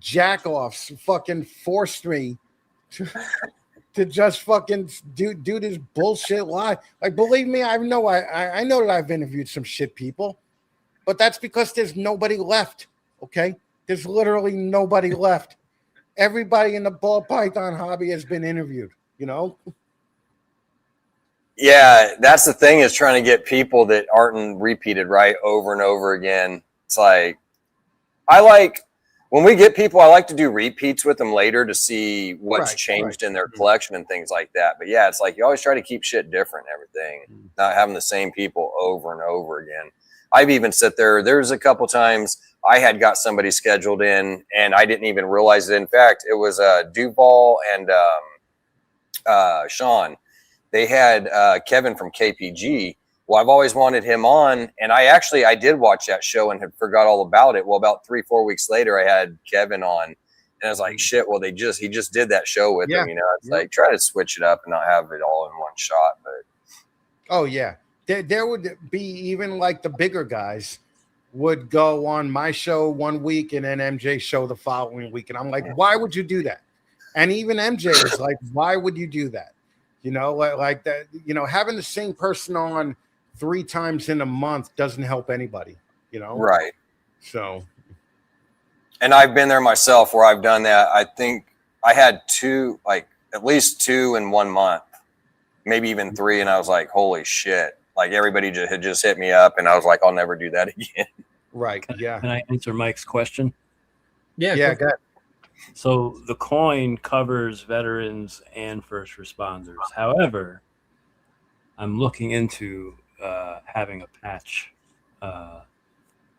jack-offs fucking forced me to just fucking do this bullshit live. Like, believe me, I know that I've interviewed some shit people. But that's because there's nobody left, okay? There's literally nobody left. Everybody in the ball python hobby has been interviewed, Yeah, that's the thing is trying to get people that aren't repeated, right, over and over again. It's like, when we get people, I like to do repeats with them later to see what's changed in their collection and things like that. But yeah, it's like you always try to keep shit different and everything, not having the same people over and over again. I've even sit there's a couple times I had got somebody scheduled in and I didn't even realize it. In fact, it was Duval and Sean. They had Kevin from KPG. Well, I've always wanted him on, and I did watch that show and had forgot all about it. Well, about 3-4 weeks later, I had Kevin on, and I was like, shit. Well, he just did that show with him. It's like try to switch it up and not have it all in one shot. But oh yeah, there would be even like the bigger guys would go on my show one week and then MJ's show the following week, and I'm like, why would you do that? And even MJ was like, why would you do that? Like that. Having the same person on 3 times in a month doesn't help anybody, Right. So. And I've been there myself where I've done that. I think I had at least 2 in 1 month, maybe even 3. And I was like, holy shit. Like everybody had just hit me up and I was like, I'll never do that again. Right. Yeah. Can I answer Mike's question? Yeah. Go ahead. So the coin covers veterans and first responders. However, I'm looking into having a patch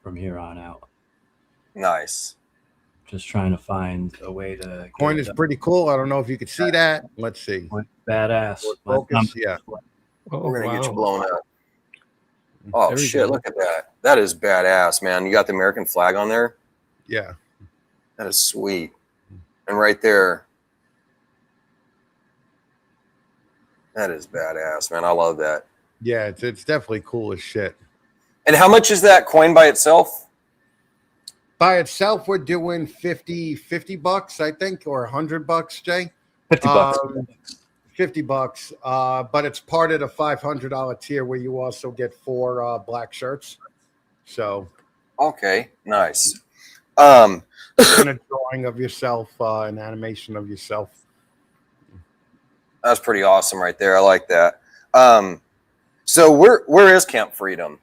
from here on out. Nice. Just trying to find a way to Coin get is it pretty cool. I don't know if you could see that. Let's see. done. Badass. My Focus. Yeah. Oh, We're gonna get you wow. blown up. Oh There we shit! go. Look at that. That is badass, man. You got the American flag on there. Yeah. That is sweet. And right there, that is badass, man. I love that. Yeah. It's definitely cool as shit. And how much is that coin by itself? By itself, we're doing 50 bucks, I think, or $100, Jay. 50 bucks. 50 bucks. But it's part of the $500 tier where you also get 4 black shirts. So Okay, nice. and a drawing of yourself, an animation of yourself. That's pretty awesome right there. I like that. So where is Camp Freedom?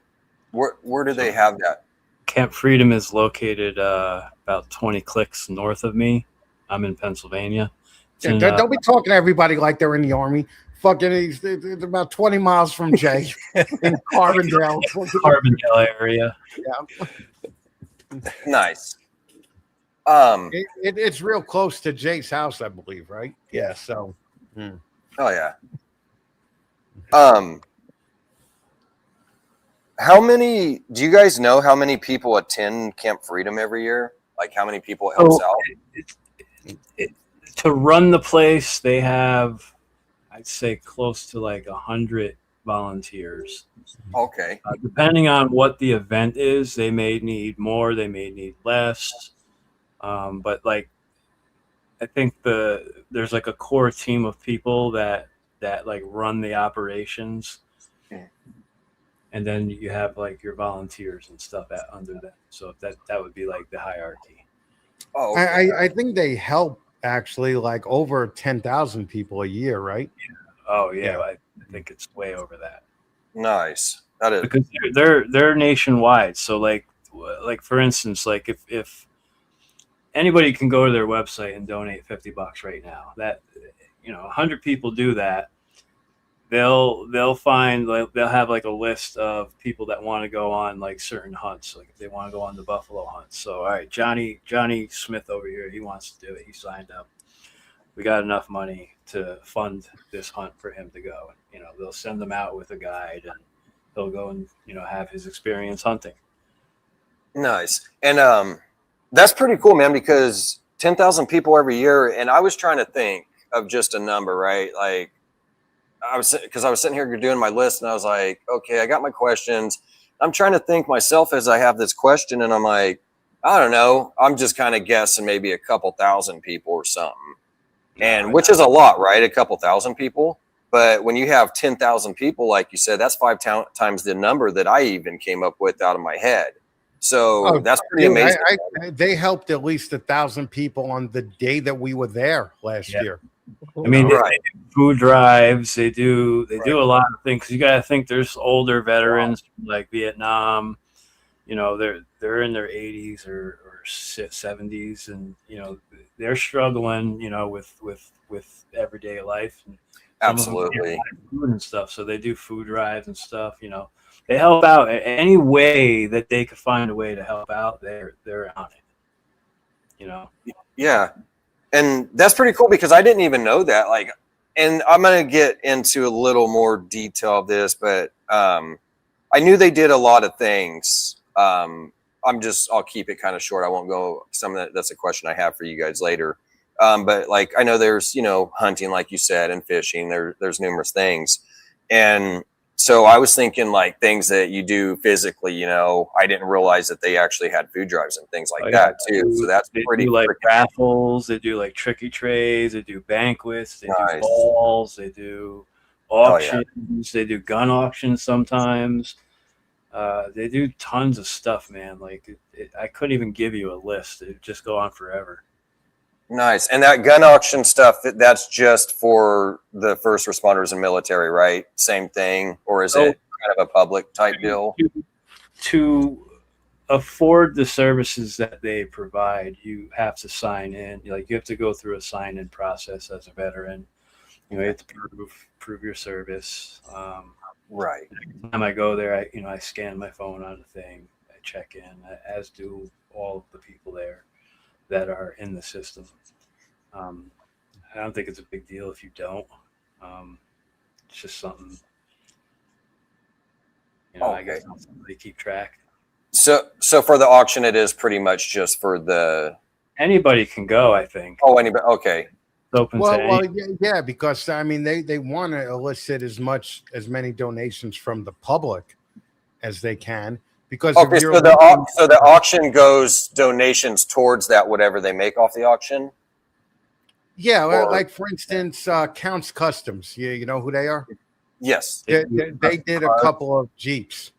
Where do they have that? Camp Freedom is located about 20 clicks north of me. I'm in Pennsylvania. It's Yeah, in, don't be talking to everybody like they're in the army. Fucking, it's about 20 miles from Jay in Carbondale. Carbondale area. Nice. It's real close to Jay's house, I believe, right? Yeah. So, Oh yeah. How many? Do you guys know how many people attend Camp Freedom every year? Like how many people it helps out? To run the place, they have, I'd say, close to like 100 volunteers. Okay. Depending on what the event is, they may need more, they may need less. But like, I think there's like a core team of people that like run the operations. And then you have like your volunteers and stuff under that. So that would be like the hierarchy. Oh, okay. I think they help actually like over 10,000 people a year, right? Oh yeah, I think it's way over that. Nice. That is Because they're nationwide. So like for instance, like if anybody can go to their website and donate $50 right now, that 100 people do that. They'll find, like, they'll have like a list of people that want to go on like certain hunts, like if they want to go on the buffalo hunt. So all right, Johnny Smith over here, he wants to do it. He signed up. We got enough money to fund this hunt for him to go. They'll send them out with a guide, and he'll go and have his experience hunting. nice. And that's pretty cool, man, because 10,000 people every year. And I was trying to think of just a number, right? Like I was sitting here doing my list, and I was like, okay, I got my questions. I'm trying to think myself as I have this question, and I'm like, I don't know. I'm just kind of guessing maybe a couple thousand people or something. And which is a lot, right? A couple thousand people. But when you have 10,000 people, like you said, that's 5 times the number that I even came up with out of my head. So that's pretty amazing. They helped at least 1,000 people on the day that we were there last year. I mean, they Right. do food drives. They do a lot of things. You got to think there's older veterans like Vietnam. They're in their 80s or 70s, and they're struggling. With everyday life. And Absolutely. Food and stuff. So they do food drives and stuff. They help out any way that they could find a way to help out. They're on it. Yeah. And that's pretty cool because I didn't even know that. Like, and I'm going to get into a little more detail of this, but I knew they did a lot of things. I'll keep it kind of short. I won't go. That's a question I have for you guys later. But like, I know there's, hunting, like you said, and fishing. There's numerous things. And so I was thinking like things that you do physically, I didn't realize that they actually had food drives and things like that too. So that's pretty do like raffles. They do like tricky trays. They do banquets. They do balls. They do auctions. They do gun auctions sometimes. They do tons of stuff, man. Like I couldn't even give you a list. It'd just go on forever. Nice. And that gun auction stuff, that's just for the first responders and military, right? Same thing? Or is it kind of a public type deal? To afford the services that they provide, you have to sign in. Like you have to go through a sign-in process as a veteran. You have to prove your service. Right. Every time I go there, I scan my phone on the thing, I check in, as do all of the people there that are in the system. I don't think it's a big deal if you don't. It's just something, I guess they keep track. So for the auction, it is pretty much just for the. Anybody can go, I think. Oh, anybody? Okay. It's open to Well, any. yeah, because I mean, they want to elicit as many donations from the public as they can. Because Okay, so the auction goes donations towards that whatever they make off the auction. yeah, like for instance, Counts Customs. You know who they are? Yes. They did a couple of Jeeps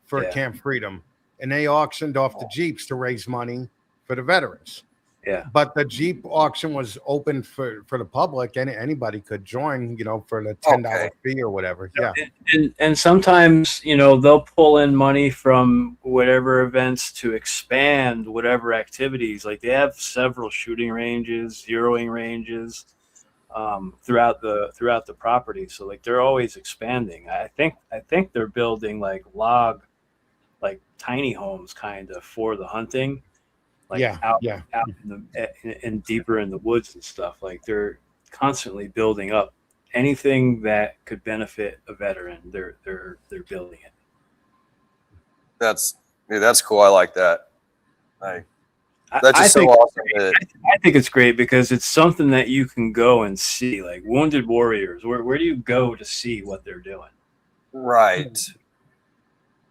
for Yeah. Camp Freedom, and they auctioned off the Jeeps to raise money for the veterans. Yeah. But the Jeep auction was open for the public, and anybody could join, for the $10 fee or whatever. Yeah. And sometimes, they'll pull in money from whatever events to expand whatever activities. Like they have several shooting ranges, zeroing ranges throughout the property. So like they're always expanding. I think they're building like tiny homes kind of for the hunting. Like out in deeper in the woods and stuff. Like they're constantly building up anything that could benefit a veteran. They're building it. That's cool. I like that. That's just I so awesome. I think it's great because it's something that you can go and see. Like Wounded Warriors, where do you go to see what they're doing? Right.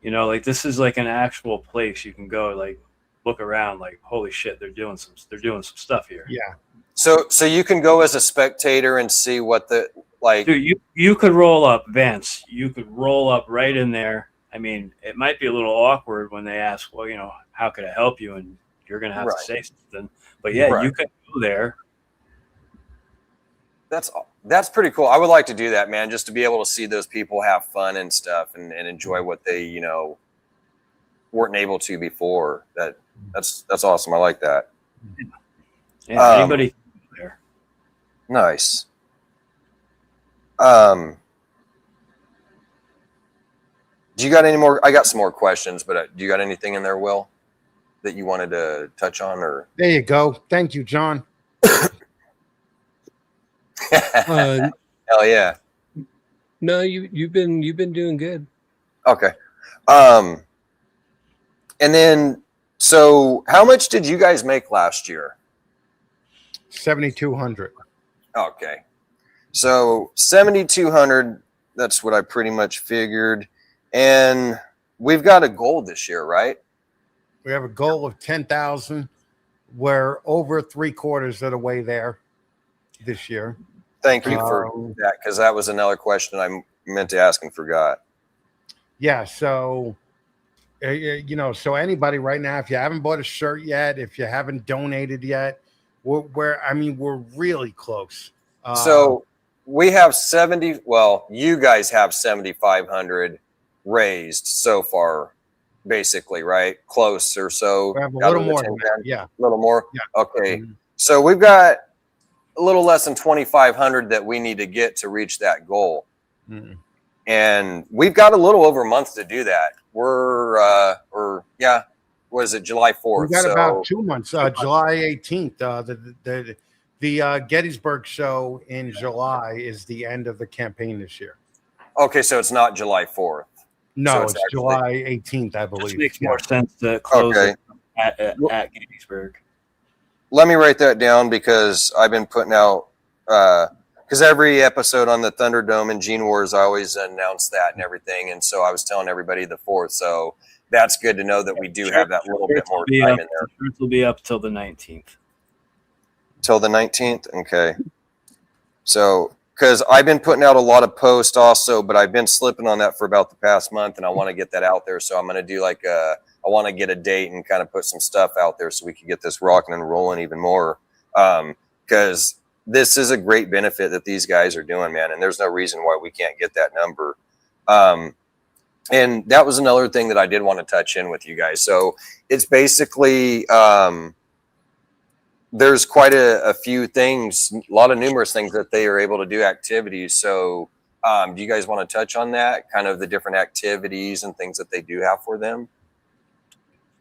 Like this is like an actual place you can go. Like look around, like holy shit, they're doing some stuff here. Yeah. So you can go as a spectator and see what the like. Dude, you could roll up, Vance. You could roll up right in there. I mean, it might be a little awkward when they ask, well, how could I help you? And you're gonna have to say something. But yeah, you could go there. That's pretty cool. I would like to do that, man, just to be able to see those people have fun and stuff and enjoy what they, weren't able to before. That's awesome. I like that. Yeah, anybody can go there. Nice. Do you got any more? I got some more questions, but do you got anything in there, Will, that you wanted to touch on? Or there you go. Thank you, John. Hell yeah. No, you've been doing good. Okay. And then, so how much did you guys make last year? 7,200. Okay. So 7,200, that's what I pretty much figured. And we've got a goal this year, right? We have a goal of 10,000. We're over 3/4 of the way there this year. Thank you for that, because that was another question I meant to ask and forgot. Yeah, so so anybody right now, if you haven't bought a shirt yet, if you haven't donated yet, we're really close. So we have 70. Well, you guys have 7,500 raised so far, basically, right? Close or so. We have a little more than that. Yeah, a little more. Yeah. Okay, so we've got a little less than 2,500 that we need to get to reach that goal. And we've got a little over a month to do that. We're what is it, July 4th? We got about 2 months. July 18th. The Gettysburg show in July is the end of the campaign this year. Okay, so it's not July 4th. No, So it's July 18th, I believe. It makes more sense to close it at Gettysburg. Let me write that down, because I've been putting out because every episode on the Thunderdome and Gene Wars, I always announce that and everything. And so I was telling everybody the 4th. So that's good to know that we do have that little bit more time in there. Shirts will be up till the 19th. Till the 19th? Okay. So, because I've been putting out a lot of posts also, but I've been slipping on that for about the past month, and I want to get that out there. So I'm going to do I want to get a date and kind of put some stuff out there so we can get this rocking and rolling even more. Because this is a great benefit that these guys are doing, man. And there's no reason why we can't get that number. And that was another thing that I did want to touch in with you guys. So it's basically, there's quite a few things, a lot of numerous things that they are able to do activities. So Do you guys want to touch on that? Kind of the different activities and things that they do have for them?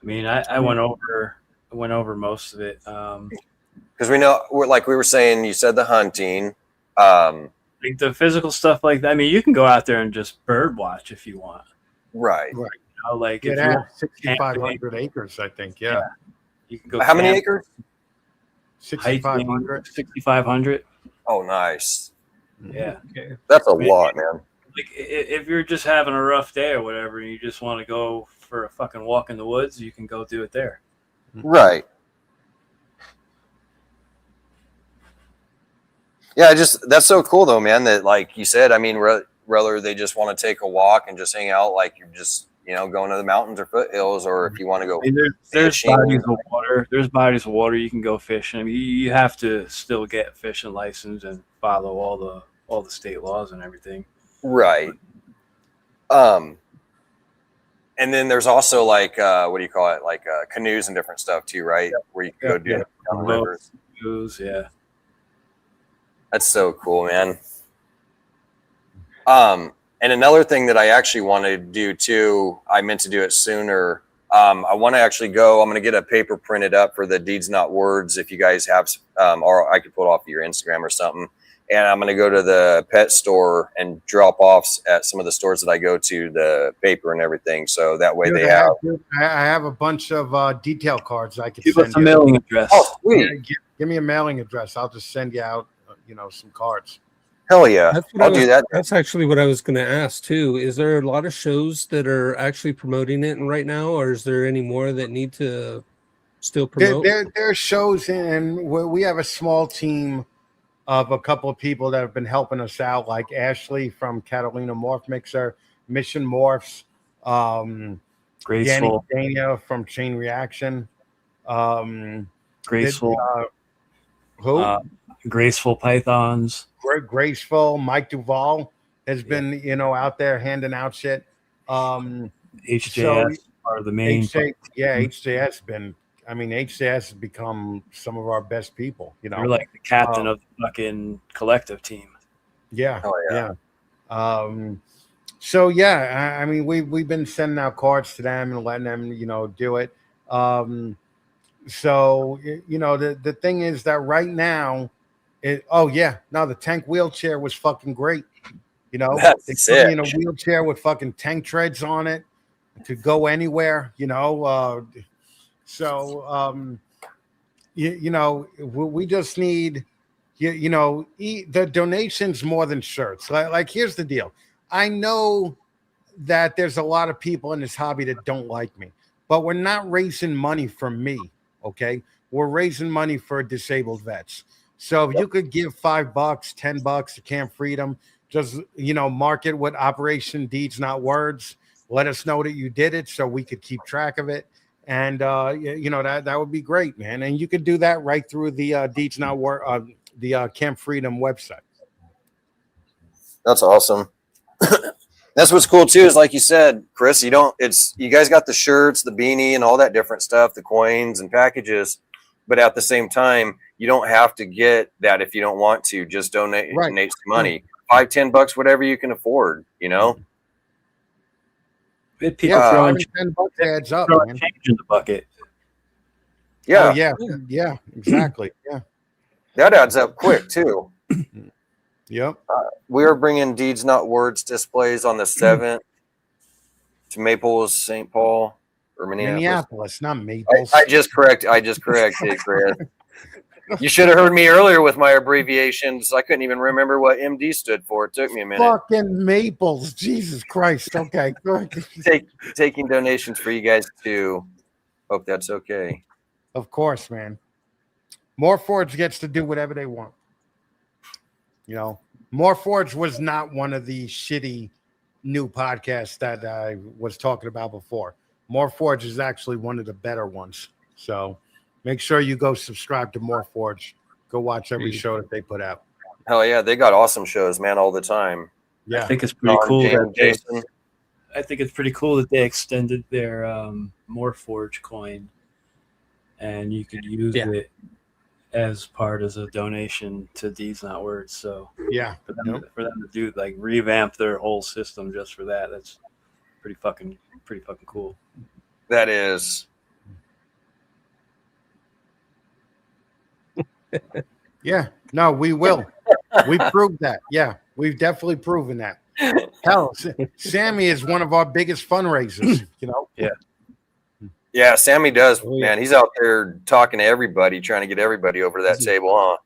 I mean, I went over most of it. Because we know, like we were saying, you said the hunting. Like the physical stuff like that. I mean, you can go out there and just bird watch if you want. Right. Right. You know, like It if has you're 6,500 acres, I think. Yeah. you can go. How many camp, acres? 6,500. 6,500. Oh, nice. Yeah. Okay. That's a lot, man. Like if you're just having a rough day or whatever, and you just want to go for a fucking walk in the woods, you can go do it there. Right. Yeah, that's so cool though, man. That like you said, I mean, whether they just want to take a walk and just hang out, like you're just going to the mountains or foothills, or if you want to go. I mean, there's fishing. bodies of water. There's bodies of water you can go fishing. I mean, you have to still get a fishing license and follow all the state laws and everything. Right. And then there's also like what do you call it? Like canoes and different stuff too, right? Yep. Where you can go do Yep. it down the rivers. Yeah. That's so cool, man. And another thing that I actually want to do too, I meant to do it sooner. I want to actually go. I'm going to get a paper printed up for the Deeds Not Words. If you guys have, or I could pull it off your Instagram or something. And I'm going to go to the pet store and drop off at some of the stores that I go to the paper and everything. So that way they have. I have a bunch of detail cards I could Give send us a you. mailing address. Oh, sweet. Yeah, give me a mailing address. I'll just send you out, some cards. Hell yeah. That's what I'll do that. That's actually what I was going to ask too. Is there a lot of shows that are actually promoting it right now, or is there any more that need to still promote? There are shows, and we have a small team of a couple of people that have been helping us out, like Ashley from Catalina Morph Mixer, Mission Morphs, Graceful. Danny Dania from Chain Reaction. Graceful. Who? Graceful Pythons. Graceful. Mike Duvall has been, out there handing out shit. HJS are the main. HJS has been. I mean, HJS has become some of our best people. You're like the captain of the fucking collective team. Yeah. Oh, yeah. So yeah, I mean, we've been sending out cards to them and letting them, do it. So the thing is that right now, the tank wheelchair was fucking great. That's they sick. put me in a wheelchair with fucking tank treads on it to go anywhere. We just need, the donations more than shirts. Like, here's the deal. I know that there's a lot of people in this hobby that don't like me, but we're not raising money for me. Okay. We're raising money for disabled vets. So if you could give $5, $10 to Camp Freedom, just, mark it with Operation Deeds Not Words. Let us know that you did it so we could keep track of it. And, that would be great, man. And you could do that right through the Deeds Not Words, the Camp Freedom website. That's awesome. That's what's cool too, is like you said, Chris, you guys got the shirts, the beanie and all that different stuff, the coins and packages, but at the same time, you don't have to get that if you don't want to. Just donate some money, $5-10, whatever you can afford, People $5 throwing and $10 adds up, man. change in the bucket. Yeah. Oh, yeah, exactly. Yeah. That adds up quick too. Yep. We are bringing Deeds Not Words displays on the 7th to Maples, St. Paul, or Minneapolis, not Maples. I just corrected, Chris. You should have heard me earlier with my abbreviations. I couldn't even remember what MD stood for. It took me a minute. Fucking Maples. Jesus Christ. Okay. Taking donations for you guys too. Hope that's okay. Of course, man. Morphs gets to do whatever they want. Morphs was not one of the shitty new podcasts that I was talking about before. Morphs is actually one of the better ones. So make sure you go subscribe to Morphs. Go watch every show that they put out. Hell yeah, they got awesome shows, man, all the time. Yeah. I think it's pretty cool. Jason. I think it's pretty cool that they extended their Morphs coin, and you could use it as part as a donation to Deeds Not Words. So Yeah. for them to do like revamp their whole system just for that, that's pretty fucking cool. That is. Yeah. No, we will. We proved that. Yeah. We've definitely proven that. Hell, Sammy is one of our biggest fundraisers, you know? Yeah. Yeah, Sammy does, Oh, yeah. man. He's out there talking to everybody, trying to get everybody over to that table, huh?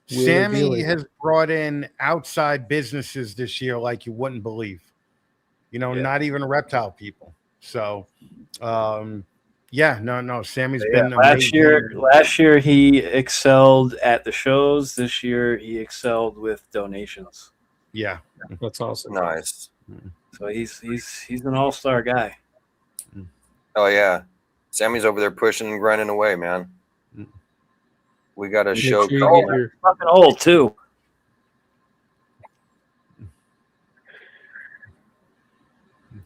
Sammy has brought in outside businesses this year like you wouldn't believe. You know, not even reptile people. So, yeah, no. Sammy's been amazing. Last year he excelled at the shows. This year he excelled with donations. Yeah, That's awesome. Nice. So he's an all-star guy. Oh yeah, Sammy's over there pushing and grinding away, man. We got a show. Make sure you called- get your- Fucking old too.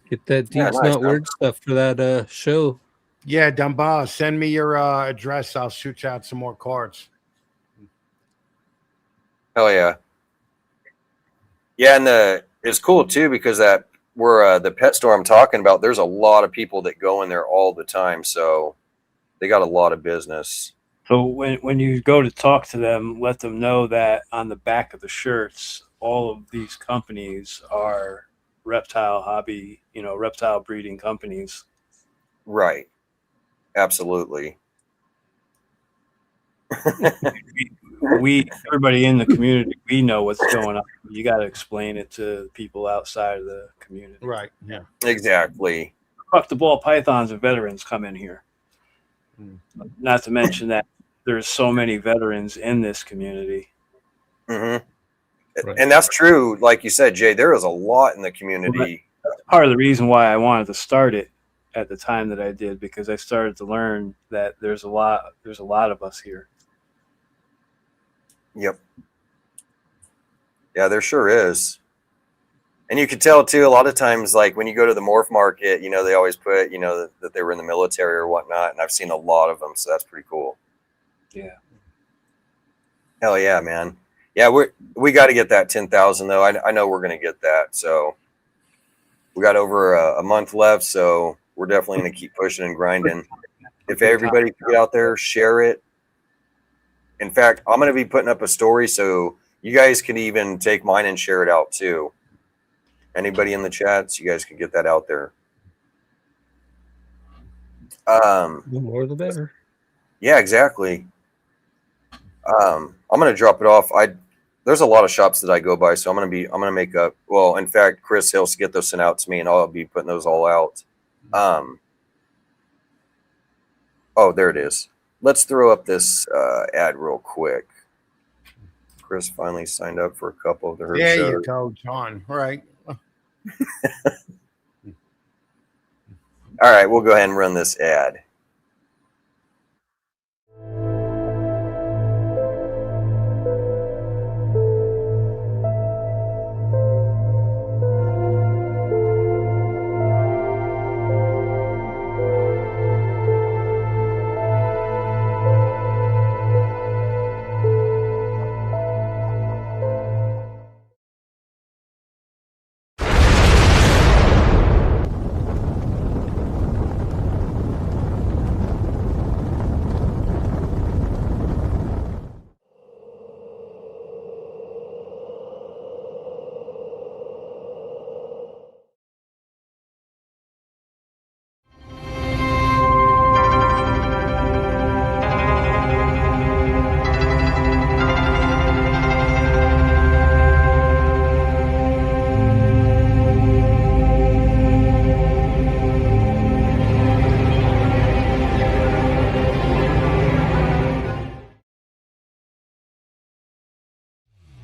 Get that Yeah, Deeds nice, Not man. Word stuff for that show. Yeah, Dumba, send me your address. I'll shoot you out some more cards. Hell yeah. Yeah, and it's cool too because that we're the pet store I'm talking about. There's a lot of people that go in there all the time, so they got a lot of business. So when you go to talk to them, let them know that on the back of the shirts, all of these companies are reptile hobby, reptile breeding companies. Right. Absolutely. Everybody in the community, we know what's going on. You got to explain it to people outside of the community. Right. Yeah. Exactly. Fuck the ball pythons and veterans come in here. Not to mention that there's so many veterans in this community. Mm-hmm. Right. And that's true. Like you said, Jay, there is a lot in the community. That's part of the reason why I wanted to start it at the time that I did, because I started to learn that there's a lot of us here. Yep. Yeah, there sure is. And you can tell too, a lot of times, like when you go to the morph market, they always put, that they were in the military or whatnot. And I've seen a lot of them. So that's pretty cool. Yeah. Hell yeah, man. Yeah, we got to get that 10,000 though. I know we're going to get that. So we got over a month left. So we're definitely going to keep pushing and grinding. If everybody can get out there, share it. In fact, I'm going to be putting up a story so you guys can even take mine and share it out too. Anybody in the chats, you guys can get that out there. The more the better. Yeah, exactly. I'm going to drop it off. There's a lot of shops that I go by, so I'm going to make up. Well, in fact, Chris Hill's get those sent out to me, and I'll be putting those all out. Oh, there it is. Let's throw up this ad real quick. Chris finally signed up for a couple of the There shows. you go, John. Right. All right, we'll go ahead and run this ad.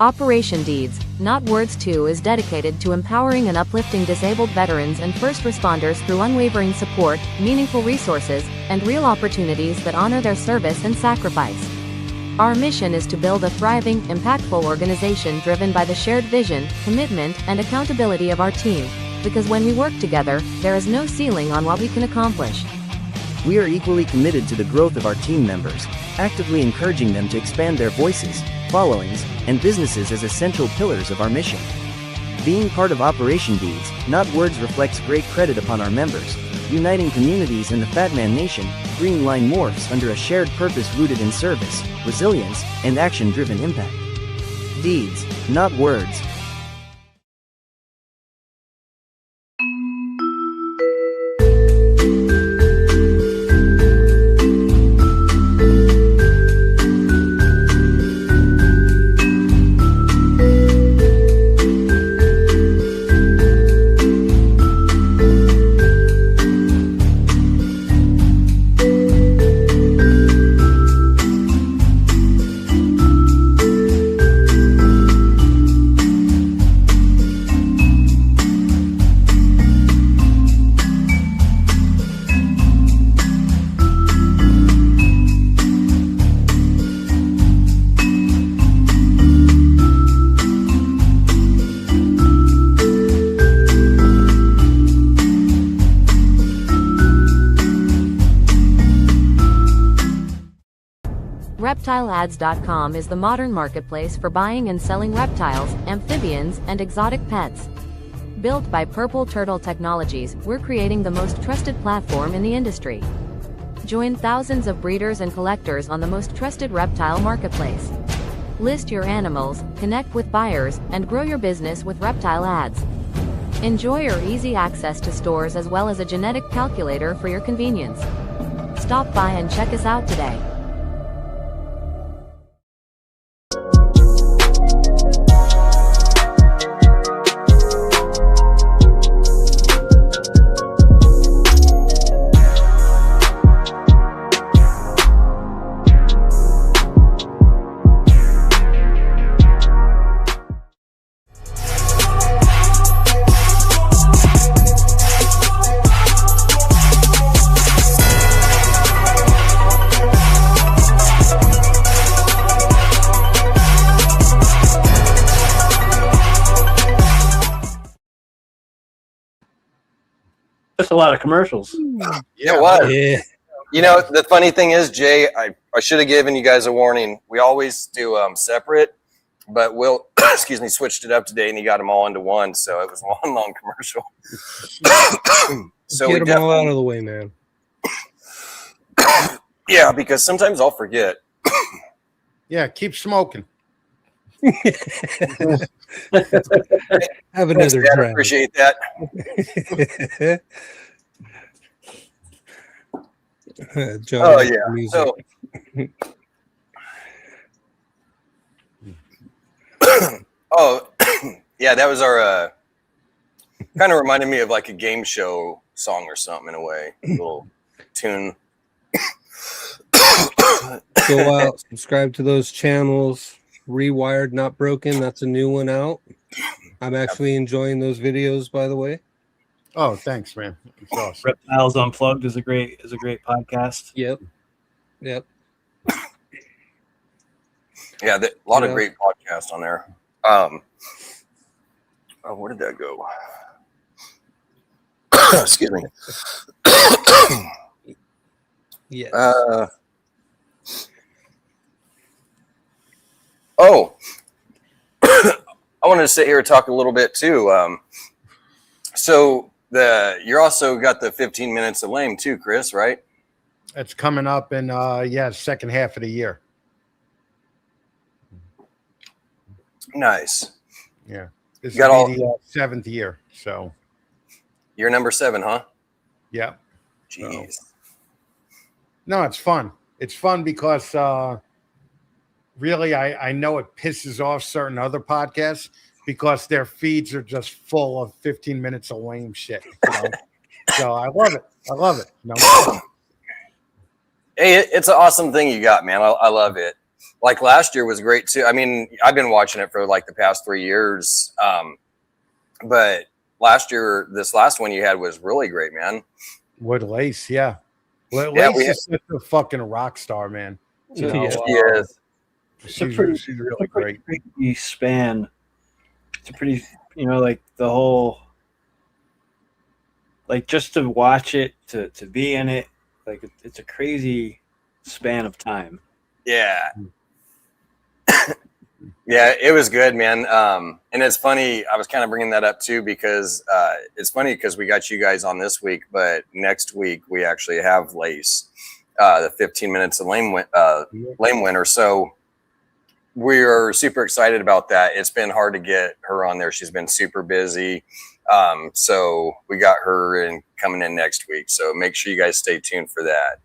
Operation Deeds, Not Words 2 is dedicated to empowering and uplifting disabled veterans and first responders through unwavering support, meaningful resources, and real opportunities that honor their service and sacrifice. Our mission is to build a thriving, impactful organization driven by the shared vision, commitment, and accountability of our team, because when we work together, there is no ceiling on what we can accomplish. We are equally committed to the growth of our team members, actively encouraging them to expand their voices, followings, and businesses as essential pillars of our mission. Being part of Operation Deeds, Not Words reflects great credit upon our members, uniting communities in the Fat Man Nation. Green Line morphs under a shared purpose rooted in service, resilience, and action-driven impact. Deeds, not words. ReptileAds.com is the modern marketplace for buying and selling reptiles, amphibians, and exotic pets. Built by Purple Turtle Technologies, we're creating the most trusted platform in the industry. Join thousands of breeders and collectors on the most trusted reptile marketplace. List your animals, connect with buyers, and grow your business with Reptile Ads. Enjoy our easy access to stores as well as a genetic calculator for your convenience. Stop by and check us out today. That's a lot of commercials. Yeah, it was. Yeah. You know, the funny thing is, Jay, I should have given you guys a warning. We always do separate, but Will, excuse me, switched it up today, and he got them all into one, so it was one long commercial. So get them all out of the way, man. Yeah, because sometimes I'll forget. Yeah, keep smoking. Have another Thanks, Dad, draft. appreciate that. John, Oh yeah. music. So, oh yeah, that was our. Kind of reminded me of like a game show song or something in a way. A little tune. Go out, subscribe to those channels. Rewired, Not Broken. That's a new one out. I'm actually enjoying those videos, by the way. Oh, thanks, man. It's awesome. Reptiles Unplugged is a great podcast. Yep. Yeah, a lot of great podcasts on there. Oh, where did that go? Excuse me. Yes. Oh, I wanted to sit here and talk a little bit too. So you're also got the 15 minutes of lame too, Chris, right? It's coming up in second half of the year. Nice. Yeah, this You got will be the 7th year. So you're number 7, huh? yeah. Jeez. No, it's fun. It's fun because really I know it pisses off certain other podcasts because their feeds are just full of 15 minutes of lame shit. You know? So I love it. I love it. You know? Hey, it's an awesome thing you got, man. I love it. Like last year was great too. I mean, I've been watching it for like the past 3 years. But last year, this last one you had was really great, man. With Lace, yeah. Lace is such a fucking rock star, man. You know, She is. She's really great. Pretty span. It's a pretty, like the whole, like just to watch it, to be in it, like it's a crazy span of time. Yeah. Yeah, it was good, man. And it's funny. I was kind of bringing that up too because it's funny because we got you guys on this week, but next week we actually have Lace, the 15 minutes of lame winner. So we are super excited about that. It's been hard to get her on there. She's been super busy. So we got her in coming in next week. So make sure you guys stay tuned for that.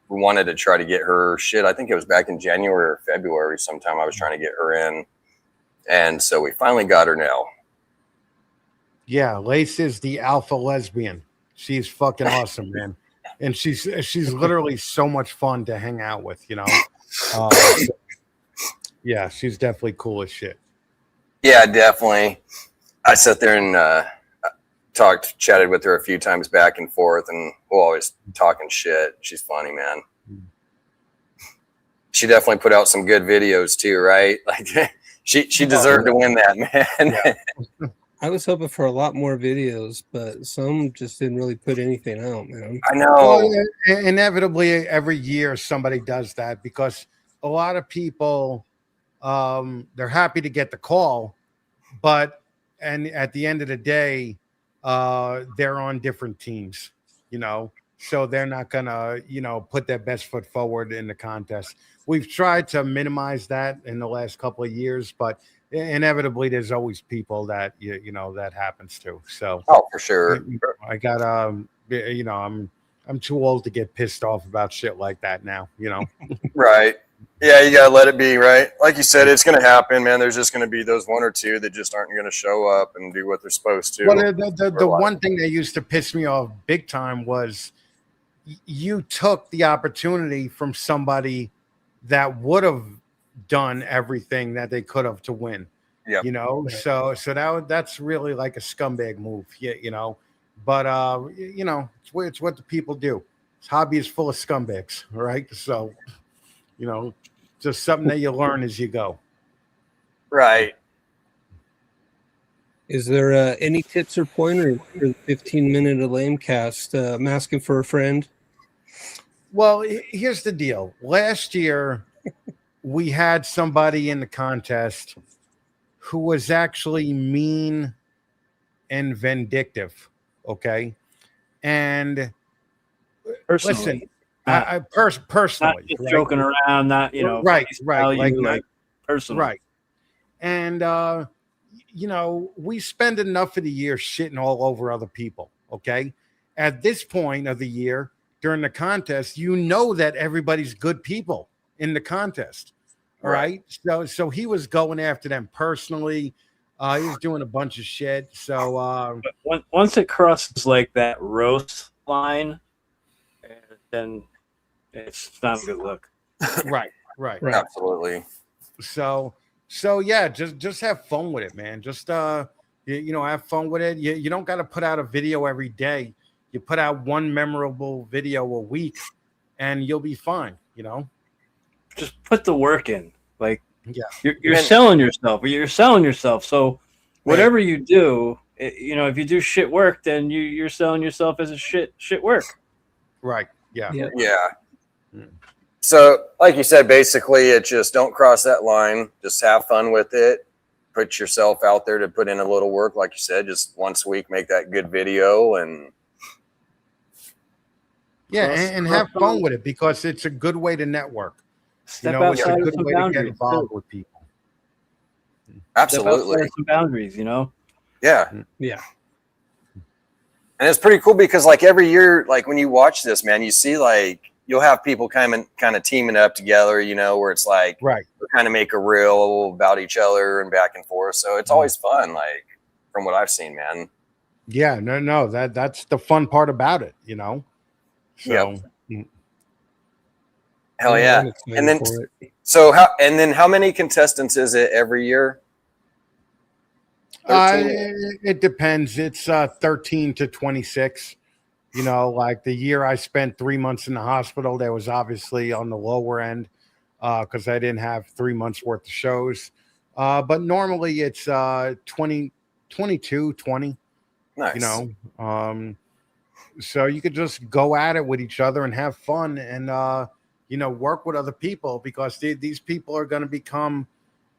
We wanted to try to get her I think it was back in January or February sometime I was trying to get her in. And so we finally got her now. Yeah, Lace is the alpha lesbian. She's fucking awesome, man. And she's literally so much fun to hang out with, you know. Yeah, she's definitely cool as shit. Yeah, definitely. I sat there and chatted with her a few times back and forth, and we're always talking shit. She's funny, man. She definitely put out some good videos too, right? Like she deserved to win that, man. Yeah. I was hoping for a lot more videos, but some just didn't really put anything out, man. I know. Well, inevitably, every year somebody does that because a lot of people, they're happy to get the call, but at the end of the day, they're on different teams, you know, so they're not gonna, you know, put their best foot forward in the contest. We've tried to minimize that in the last couple of years, but inevitably there's always people that you know that happens to. So for sure. I got you know, I'm too old to get pissed off about shit like that now, you know. Right. Yeah, you gotta let it be, right? Like you said, it's gonna happen, man. There's just gonna be those one or two that just aren't gonna show up and do what they're supposed to. Well, the one thing that used to piss me off big time was you took the opportunity from somebody that would have done everything that they could have to win. Yeah, you know, so that's really like a scumbag move, you know. But you know, it's what the people do. This hobby is full of scumbags, all right? So, you know, just something that you learn as you go. Right. Is there any tips or pointers for the 15-minute of lame cast? I'm asking for a friend. Well, here's the deal. Last year, we had somebody in the contest who was actually mean and vindictive. Okay. And Personally, listen, personally, not just right? joking around, not, you know, right, value, like personally. Right. And, you know, we spend enough of the year shitting all over other people. Okay. At this point of the year, during the contest, you know that everybody's good people in the contest. All right. So he was going after them personally. He was doing a bunch of shit. So but once it crosses like that roast line, then it's not a good look. right. Absolutely. So yeah, just have fun with it, man. Just you know, have fun with it. You don't got to put out a video every day. You put out one memorable video a week, and you'll be fine. You know, just put the work in. Like, yeah, you're selling yourself. You're selling yourself. So whatever you do, you know, if you do shit work, then you're selling yourself as a shit work. Right. Yeah. So, like you said, basically, it just don't cross that line. Just have fun with it. Put yourself out there to put in a little work, like you said. Just once a week, make that good video and. Yeah, and have fun with it because it's a good way to network. Step you know, it's a outside good some way boundaries to get involved with people. Absolutely. Some boundaries, you know? Yeah. Yeah. And it's pretty cool because, like, every year, like, when you watch this, man, you see, like, you'll have people kind of teaming up together, you know, where it's like, right, we kind of make a reel about each other and back and forth. So it's always fun, like, from what I've seen, man. Yeah, no, that's the fun part about it, you know? So, Hell yeah. And then, how many contestants is it every year? It depends. It's 13 to 26. You know, like the year I spent 3 months in the hospital, that was obviously on the lower end because I didn't have 3 months worth of shows. But normally it's 20, 22, 20. Nice. You know, so you could just go at it with each other and have fun. And, work with other people, because these people are going to become,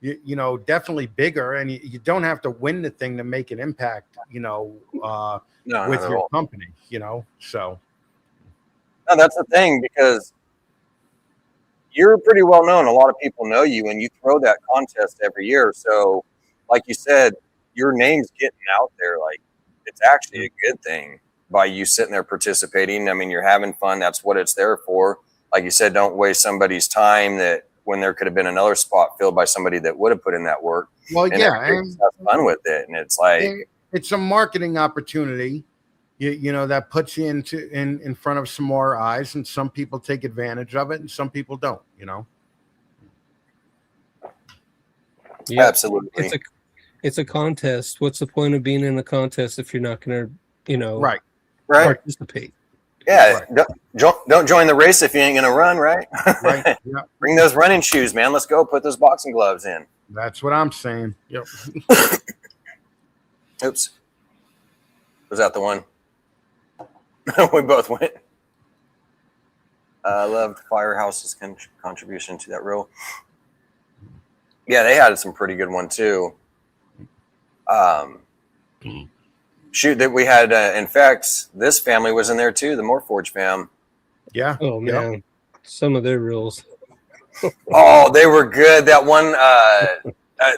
definitely bigger, and you don't have to win the thing to make an impact, No, with not at your all. company, so. No, that's the thing, because you're pretty well known. A lot of people know you, and you throw that contest every year. So, like you said, your name's getting out there. Like, it's actually a good thing by you sitting there participating. I mean, you're having fun. That's what it's there for. Like you said, don't waste somebody's time that when there could have been another spot filled by somebody that would have put in that work. Well, and yeah, everybody just has fun with it. And it's like, it's a marketing opportunity, that puts you in front of some more eyes, and some people take advantage of it and some people don't, Yeah. absolutely. It's a contest. What's the point of being in a contest if you're not going to, right. participate? Yeah. Don't join the race if you ain't going to run, right? Right. Yeah. Bring those running shoes, man. Let's go. Put those boxing gloves in. That's what I'm saying. Yep. Oops. Was that the one? We both went. I loved Firehouse's contribution to that reel. Yeah, they had some pretty good one too. Shoot, that we had. In fact, this family was in there too. The Morphs fam. Yeah. Oh man, some of their reels. Oh, they were good. That one.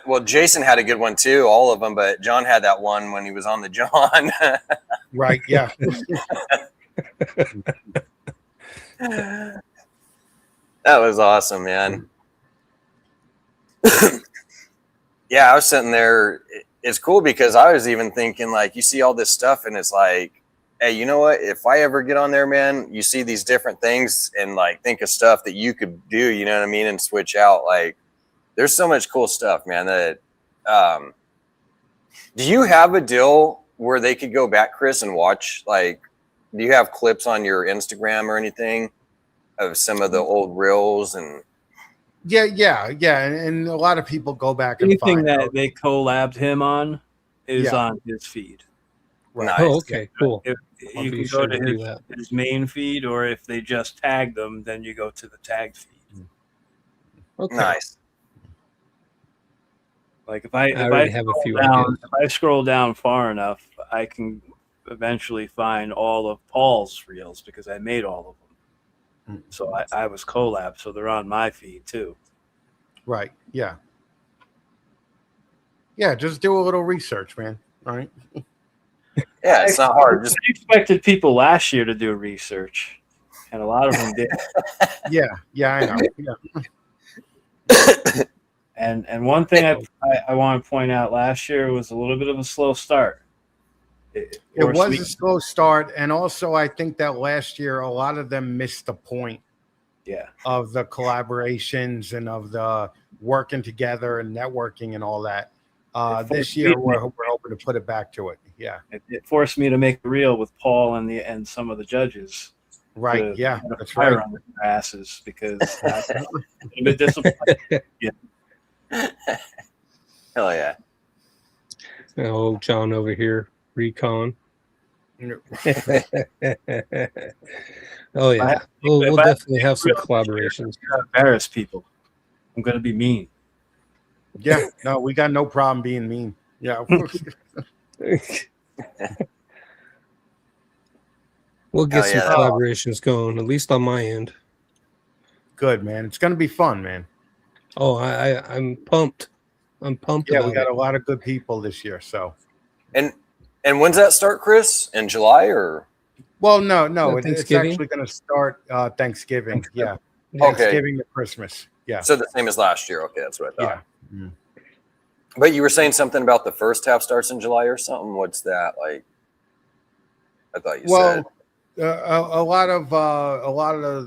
Well, Jason had a good one too. All of them, but John had that one when he was on the John. Right. Yeah. That was awesome, man. Yeah, I was sitting there. It's cool because I was even thinking, like, you see all this stuff and it's like, hey, you know what? If I ever get on there, man, you see these different things and like think of stuff that you could do, you know what I mean? And switch out. Like, there's so much cool stuff, man, that, do you have a deal where they could go back, Chris, and watch, like, do you have clips on your Instagram or anything of some of the old reels? And Yeah. And a lot of people go back and Anything find that out. they collabed him on is Yeah. on his feed. Right. Nice. Oh, okay, cool. If I'll you be can sure go to to do that. his main feed, or if they just tag them, then you go to the tagged feed. Okay. nice. Like if I already have a few down, ideas. if I scroll down far enough, I can eventually find all of Paul's reels because I made all of them. So I was collab, so they're on my feed too. Right. Yeah. Yeah. Just do a little research, man. All right. Yeah, it's not hard. Just I expected people last year to do research, and a lot of them did. Yeah. I know. Yeah. And one thing I want to point out, last year was a little bit of a slow start. It was a slow start, and also I think that last year a lot of them missed the point. Yeah. Of the collaborations and of the working together and networking and all that. This year we're hoping to put it back to it. Yeah. It forced me to make a reel with Paul and some of the judges. Right. Yeah. That's Fire right. on their asses because I was a bit disappointed. Yeah. hell yeah. Oh, John over here, recon. Oh yeah, we'll definitely have some collaborations. Embarrass people. I'm gonna be mean. Yeah. No, we got no problem being mean. Yeah. We'll get some yeah. collaborations going, at least on my end. Good, man. It's gonna be fun, man. Oh, I'm pumped. I'm pumped. Yeah, about we got it. a lot of good people this year. So And when's that start, Chris? In July or? well, no, it's Thanksgiving? actually gonna start Thanksgiving. Thanksgiving. Yeah. Okay. Thanksgiving to Christmas. Yeah. So the same as last year. Okay, that's what I thought. Yeah. But you were saying something about the first half starts in July or something. What's that like? I thought you said. A lot of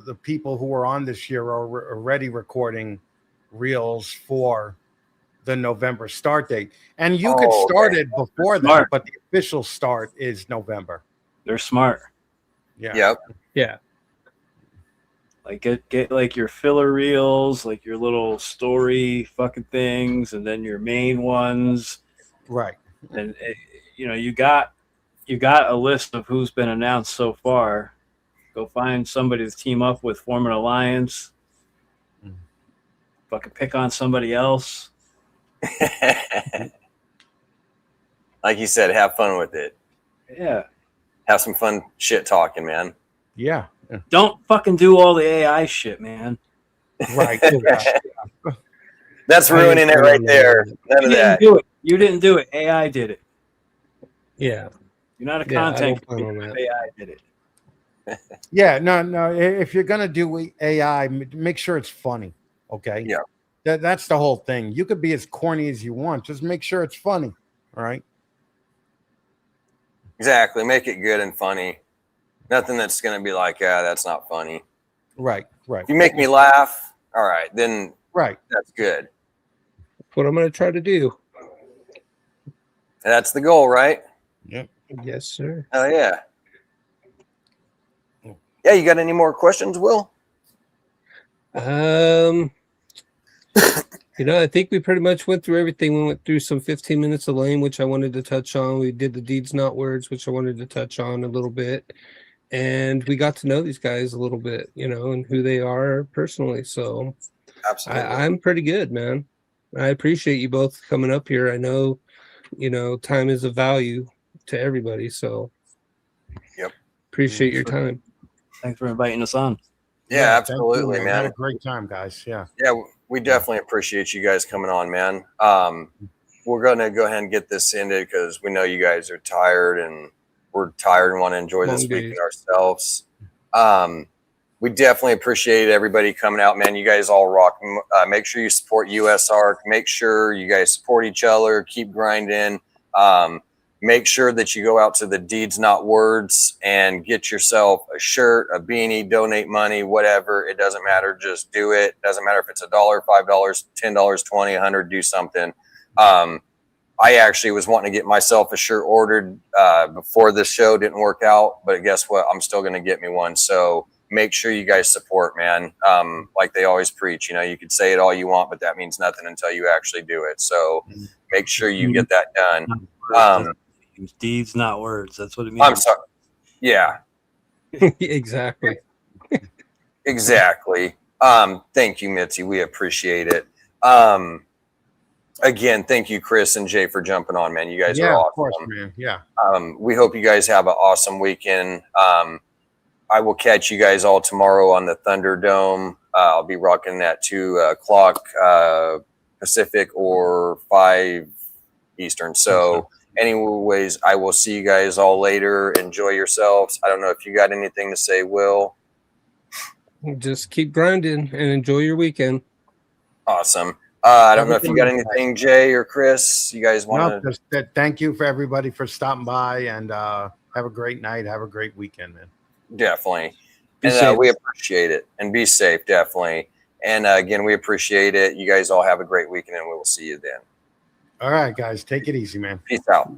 the people who are on this year are already recording reels for the November start date, and you could start it before that, Smart. but the official start is November. They're smart. Yeah. Yep. Yeah. Like get like your filler reels, like your little story fucking things, and then your main ones. Right. And you got a list of who's been announced so far. Go find somebody to team up with, form an alliance, fucking pick on somebody else. Like you said, have fun with it. Yeah. Have some fun shit talking, man. Yeah. Don't fucking do all the AI shit, man. Right. That's ruining it right there. None You of didn't that. do it. You didn't do it. AI did it. Yeah. You're not a Yeah, I content don't plan on creator. that. AI did it. Yeah, no. If you're gonna do AI, make sure it's funny. Okay. Yeah. That's the whole thing. You could be as corny as you want. Just make sure it's funny. All right. Exactly. Make it good and funny. Nothing that's going to be like, that's not funny. Right. If you make me laugh, all right, then Right. that's good. That's what I'm going to try to do. That's the goal, right? Yep. Yes, sir. Oh, yeah. Yeah, you got any more questions, Will? I think we pretty much went through everything. We went through some 15 minutes of lane, which I wanted to touch on. We did the deeds, not words, which I wanted to touch on a little bit. And we got to know these guys a little bit, and who they are personally. So Absolutely. I'm pretty good, man. I appreciate you both coming up here. I know, time is of value to everybody. So Yep. Appreciate your time. Thanks for inviting us on. Yeah, absolutely, man. man. Had a great time, guys. Yeah. Yeah, we definitely appreciate you guys coming on, man. We're going to go ahead and get this ended because we know you guys are tired and we're tired and want to enjoy this weekend ourselves. We definitely appreciate everybody coming out, man. You guys all rock. Make sure you support USARC. Make sure you guys support each other. Keep grinding. Make sure that you go out to the Deeds Not Words and get yourself a shirt, a beanie, donate money, whatever. It doesn't matter. Just do it. Doesn't matter if it's $1, $5, $10, $20, $100. Do something. I actually was wanting to get myself a shirt ordered before this show. Didn't work out, but guess what? I'm still going to get me one. So make sure you guys support, man. Like they always preach, you could say it all you want, but that means nothing until you actually do it. So make sure you get that done. Deeds, not words. That's what it means. I'm sorry. Yeah. Exactly. Exactly. Thank you, Mitzi. We appreciate it. Again, thank you, Chris and Jay, for jumping on, man. You guys are awesome. Of course, man. Yeah. We hope you guys have an awesome weekend. I will catch you guys all tomorrow on the Thunderdome. I'll be rocking at 2 o'clock Pacific or 5 Eastern. So anyways, I will see you guys all later. Enjoy yourselves. I don't know if you got anything to say, Will. Just keep grinding and enjoy your weekend. Awesome. I don't know if you got anything, Jay or Chris. You guys want to? Just thank you for everybody for stopping by and have a great night. Have a great weekend, man. Definitely. And we appreciate it. And be safe, definitely. And again, we appreciate it. You guys all have a great weekend, and we will see you then. All right, guys. Take it easy, man. Peace out.